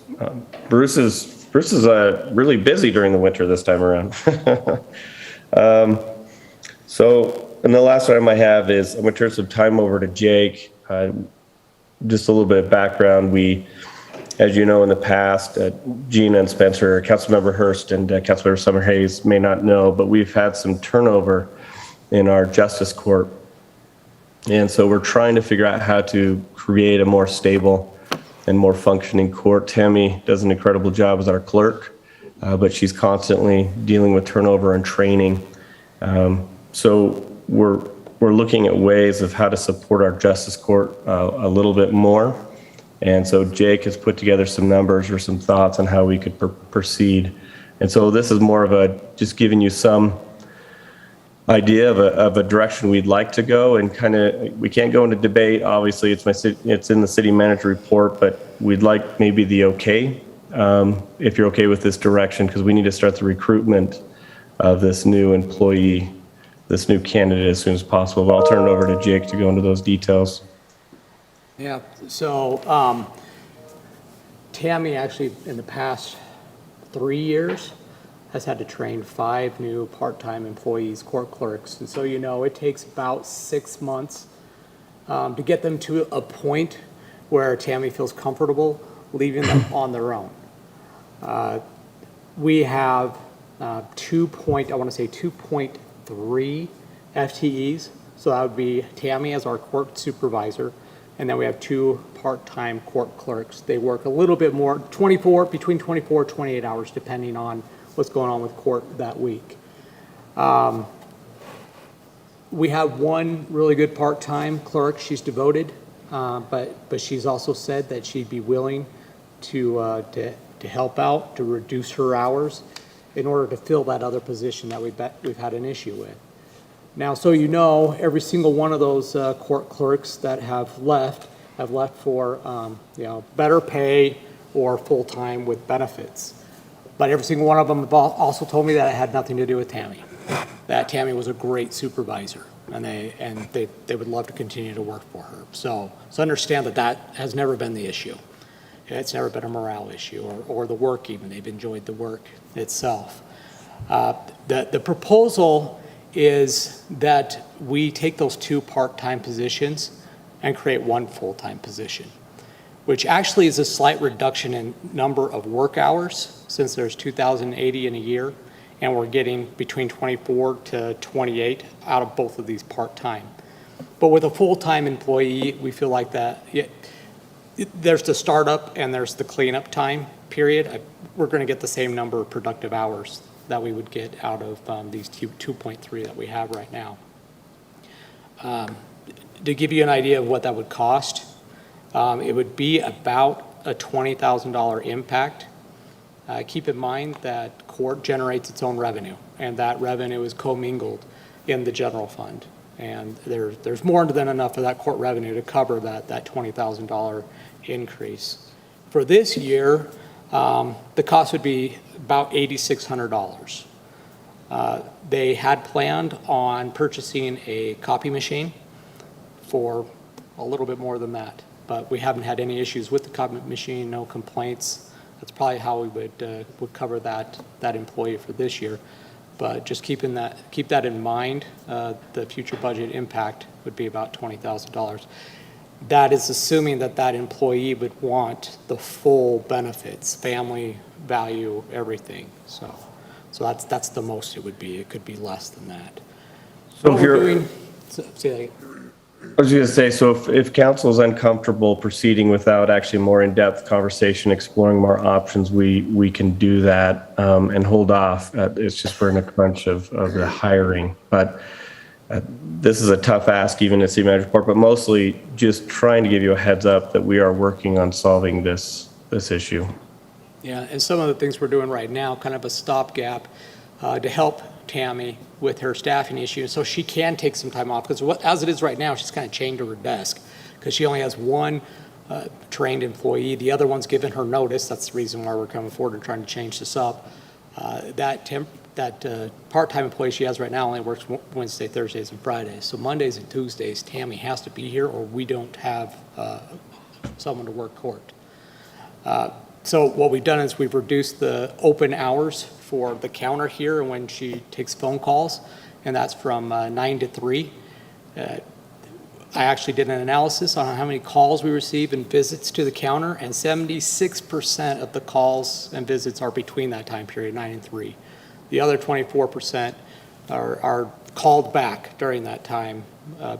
Bruce is really busy during the winter this time around. And the last item I have is I'm going to turn some time over to Jake. Just a little bit of background. We, as you know, in the past, Gina and Spencer, Councilmember Hearst and Councilmember Summer Hayes may not know, but we've had some turnover in our justice court. And so we're trying to figure out how to create a more stable and more functioning court. Tammy does an incredible job as our clerk, but she's constantly dealing with turnover and training. So we're looking at ways of how to support our justice court a little bit more. And so Jake has put together some numbers or some thoughts on how we could proceed. And so this is more of just giving you some idea of a direction we'd like to go, and kind of, we can't go into debate. Obviously, it's in the city manager report, but we'd like maybe the okay, if you're okay with this direction, because we need to start the recruitment of this new employee, this new candidate as soon as possible. But I'll turn it over to Jake to go into those details. Yeah, so Tammy actually in the past 3 years, has had to train 5 new part-time employees, court clerks. And so, it takes about 6 months to get them to a point where Tammy feels comfortable leaving them on their own. We have 2.3 FTEs. So that would be Tammy as our court supervisor, and then we have 2 part-time court clerks. They work a little bit more, between 24 and 28 hours, depending on what's going on with court that week. We have one really good part-time clerk. She's devoted, but she's also said that she'd be willing to help out, to reduce her hours in order to fill that other position that we've had an issue with. Now, so every single one of those court clerks that have left for better pay or full-time with benefits. But every single one of them have also told me that it had nothing to do with Tammy. That Tammy was a great supervisor, and they would love to continue to work for her. So understand that has never been the issue. It's never been a morale issue or the work even. They've enjoyed the work itself. The proposal is that we take those 2 part-time positions and create 1 full-time position, which actually is a slight reduction in number of work hours since there's 2,080 in a year, and we're getting between 24 to 28 out of both of these part-time. But with a full-time employee, we feel like that there's the startup and there's the cleanup time period. We're going to get the same number of productive hours that we would get out of these 2.3 that we have right now. To give you an idea of what that would cost, it would be about a $20,000 impact. Keep in mind that court generates its own revenue, and that revenue is commingled in the general fund. And there's more than enough of that court revenue to cover that $20,000 increase. For this year, the cost would be about $8,600. They had planned on purchasing a copy machine for a little bit more than that, but we haven't had any issues with the copy machine, no complaints. That's probably how we would cover that employee for this year. But just keep that in mind. The future budget impact would be about $20,000. That is assuming that employee would want the full benefits, family, value, everything. So that's the most it would be. It could be less than that. So what if we're you're, doing, say that again. I was going to say, so if council is uncomfortable proceeding without actually more in-depth conversation, exploring more options, we can do that and hold off. It's just we're in a crunch of the hiring. But this is a tough ask, even at city manager report, but mostly just trying to give you a heads up that we are working on solving this issue. Yeah, and some of the things we're doing right now, kind of a stopgap to help Tammy with her staffing issue, so she can take some time off, because as it is right now, she's kind of chained to her desk because she only has 1 trained employee. The other one's given her notice. That's the reason why we're coming forward and trying to change this up. That part-time employee she has right now only works Wednesday, Thursdays, and Fridays. So Mondays and Tuesdays, Tammy has to be here, or we don't have someone to work court. So what we've done is we've reduced the open hours for the counter here and when she takes phone calls, and that's from 9 to 3. I actually did an analysis on how many calls we receive and visits to the counter, and 76% of the calls and visits are between that time period, 9 and 3. The other 24% are called back during that time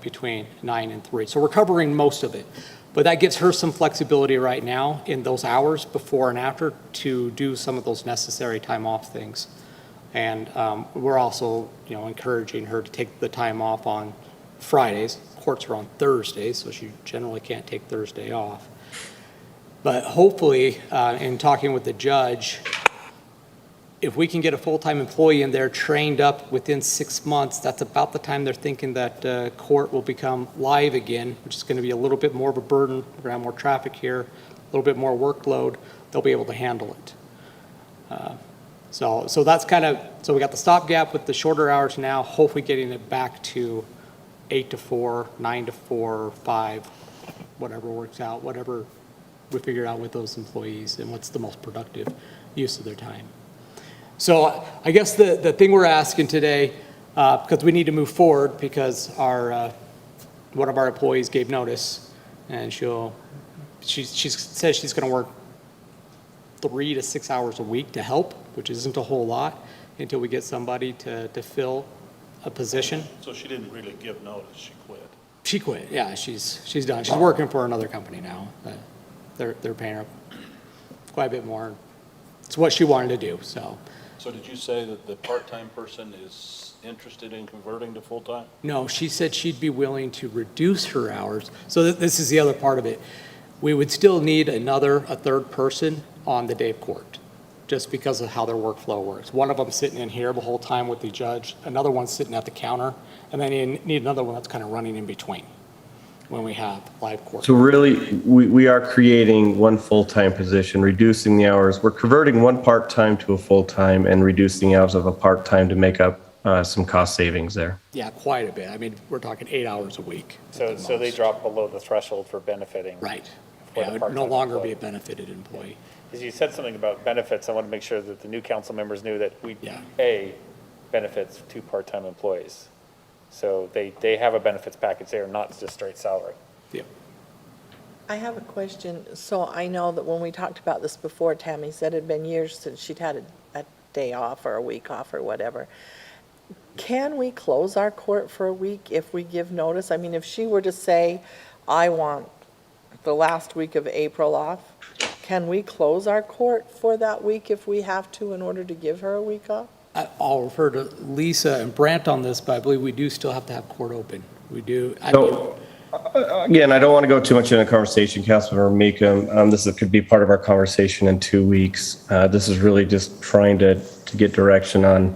between 9 and 3. So we're covering most of it. But that gives her some flexibility right now in those hours before and after to do some of those necessary time off things. And we're also, encouraging her to take the time off on Fridays. Courts are on Thursdays, so she generally can't take Thursday off. But hopefully, in talking with the judge, if we can get a full-time employee in there trained up within 6 months, that's about the time they're thinking that court will become live again, which is going to be a little bit more of a burden. We're going to have more traffic here, a little bit more workload. They'll be able to handle it. So that's so we got the stopgap with the shorter hours now, hopefully getting it back to 8 to 4, 9 to 4, 5, whatever works out, whatever we figure out with those employees and what's the most productive use of their time. So I guess the thing we're asking today, because we need to move forward because one of our employees gave notice, and she says she's going to work 3 to 6 hours a week to help, which isn't a whole lot, until we get somebody to fill a position. So she didn't really give notice, she quit. She quit, yeah, she's done. She's working for another company now. They're paying her quite a bit more. It's what she wanted to do, so. So did you say that the part-time person is interested in converting to full-time? No, she said she'd be willing to reduce her hours. So this is the other part of it. We would still need a third person on the day of court, just because of how their workflow works. One of them sitting in here the whole time with the judge, another one sitting at the counter, and then you need another one that's kind of running in between when we have live court. So really, we are creating one full-time position, reducing the hours. We're converting one part-time to a full-time and reducing the hours of a part-time to make up some cost savings there. Yeah, quite a bit. I mean, we're talking 8 hours a week. So they drop below the threshold for benefiting. Right. For Yeah, the it would part-time no longer employee. be a benefited employee. Because you said something about benefits, I want to make sure that the new council members knew that we Yeah. pay benefits to part-time employees. So they have a benefits package there, not just straight salary. Yeah. I have a question. So I know that when we talked about this before, Tammy said it'd been years since she'd had a day off or a week off or whatever. Can we close our court for a week if we give notice? I mean, if she were to say, I want the last week of April off, can we close our court for that week if we have to in order to give her a week off? I'll refer to Lisa and Brant on this, but I believe we do still have to have court open. We do. So, again, I don't want to go too much into conversation, Councilmember Meekum. This could be part of our conversation in 2 weeks. This is really just trying to get direction on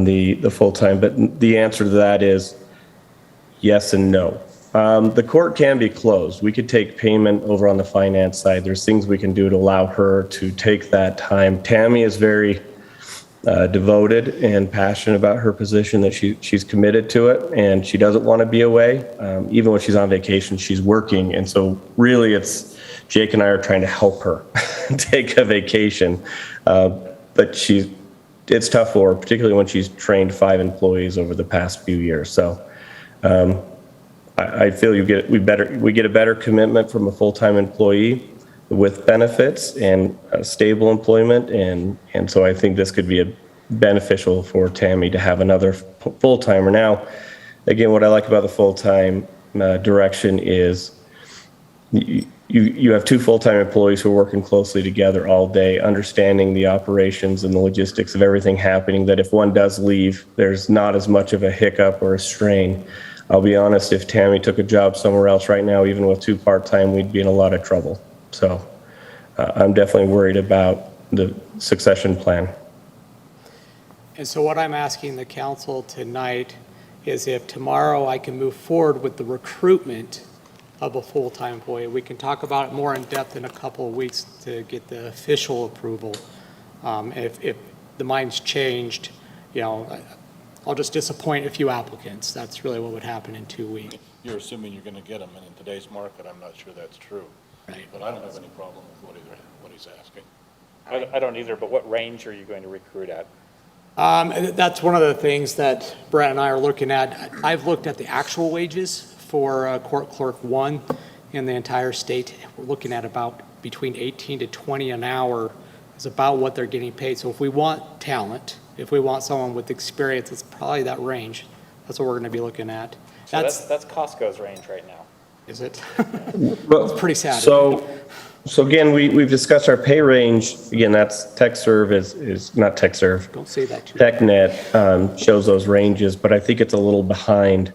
the full-time, but the answer to that is yes and no. The court can be closed. We could take payment over on the finance side. There's things we can do to allow her to take that time. Tammy is very devoted and passionate about her position, that she's committed to it, and she doesn't want to be away. Even when she's on vacation, she's working. And so really it's Jake and I are trying to help her take a vacation. But it's tough for her, particularly when she's trained 5 employees over the past few years. So I feel we get a better commitment from a full-time employee with benefits and stable employment, and so I think this could be beneficial for Tammy to have another full-timer. Now, again, what I like about the full-time direction is you have 2 full-time employees who are working closely together all day, understanding the operations and the logistics of everything happening, that if one does leave, there's not as much of a hiccup or a strain. I'll be honest, if Tammy took a job somewhere else right now, even with 2 part-time, we'd be in a lot of trouble. So I'm definitely worried about the succession plan. And so what I'm asking the council tonight is if tomorrow I can move forward with the recruitment of a full-time employee. We can talk about it more in depth in a couple of weeks to get the official approval. If the mind's changed, I'll just disappoint a few applicants. That's really what would happen in 2 weeks. You're assuming you're going to get them, and in today's market, I'm not sure that's true. Right. But I don't have any problem with what he's asking. I don't either, but what range are you going to recruit at? That's one of the things that Brett and I are looking at. I've looked at the actual wages for Court Clerk 1 in the entire state. We're looking at about between 18 to 20 an hour is about what they're getting paid. So if we want talent, if we want someone with experience, it's probably that range. That's what we're going to be looking at. So that's Costco's range right now. Is it? Well, it's pretty sad. So again, we've discussed our pay range. Again, that's TechServe is not TechServe. Don't say that too. TechNet shows those ranges, but I think it's a little behind.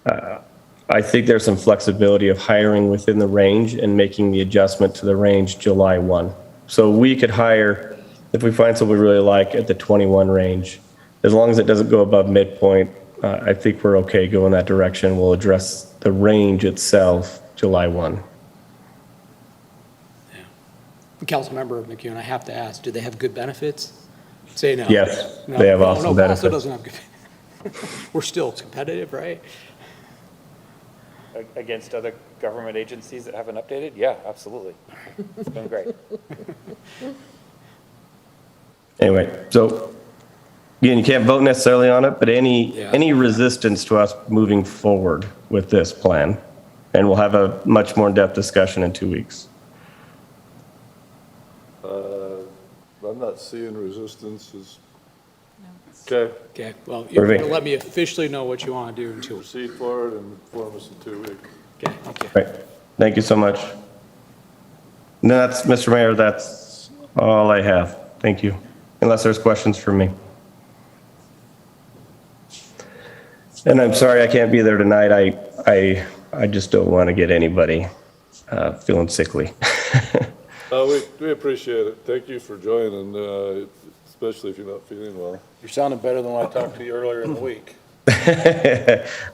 I think there's some flexibility of hiring within the range and making the adjustment to the range July 1. So we could hire, if we find someone we really like, at the 21 range. As long as it doesn't go above midpoint, I think we're okay going that direction. We'll address the range itself July 1. Councilmember McCune, I have to ask, do they have good benefits? Say no. Yes, no. they have awesome benefits. Paso doesn't have good. We're still competitive, right? Against other government agencies that haven't updated? Yeah, absolutely. It's been great. Anyway, so, again, you can't vote necessarily on it, but any resistance to us moving forward with this plan? And we'll have a much more in-depth discussion in 2 weeks. I'm not seeing resistance. Okay, Okay, well, you're going to let me officially know what you want to do in 2 weeks. proceed forward and inform us in 2 weeks. Okay, thank you. Right. Thank you so much. No, that's, Mr. Mayor, that's all I have. Thank you. Unless there's questions for me. And I'm sorry I can't be there tonight. I just don't want to get anybody feeling sickly. We appreciate it. Thank you for joining, especially if you're not feeling well. You're sounding better than when I talked to you earlier in the week.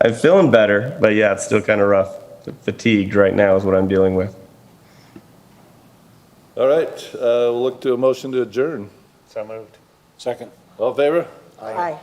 I'm feeling better, but yeah, it's still kind of rough. Fatigued right now is what I'm dealing with. All right, we'll look to a motion to adjourn. So moved. Second. All in favor? Aye.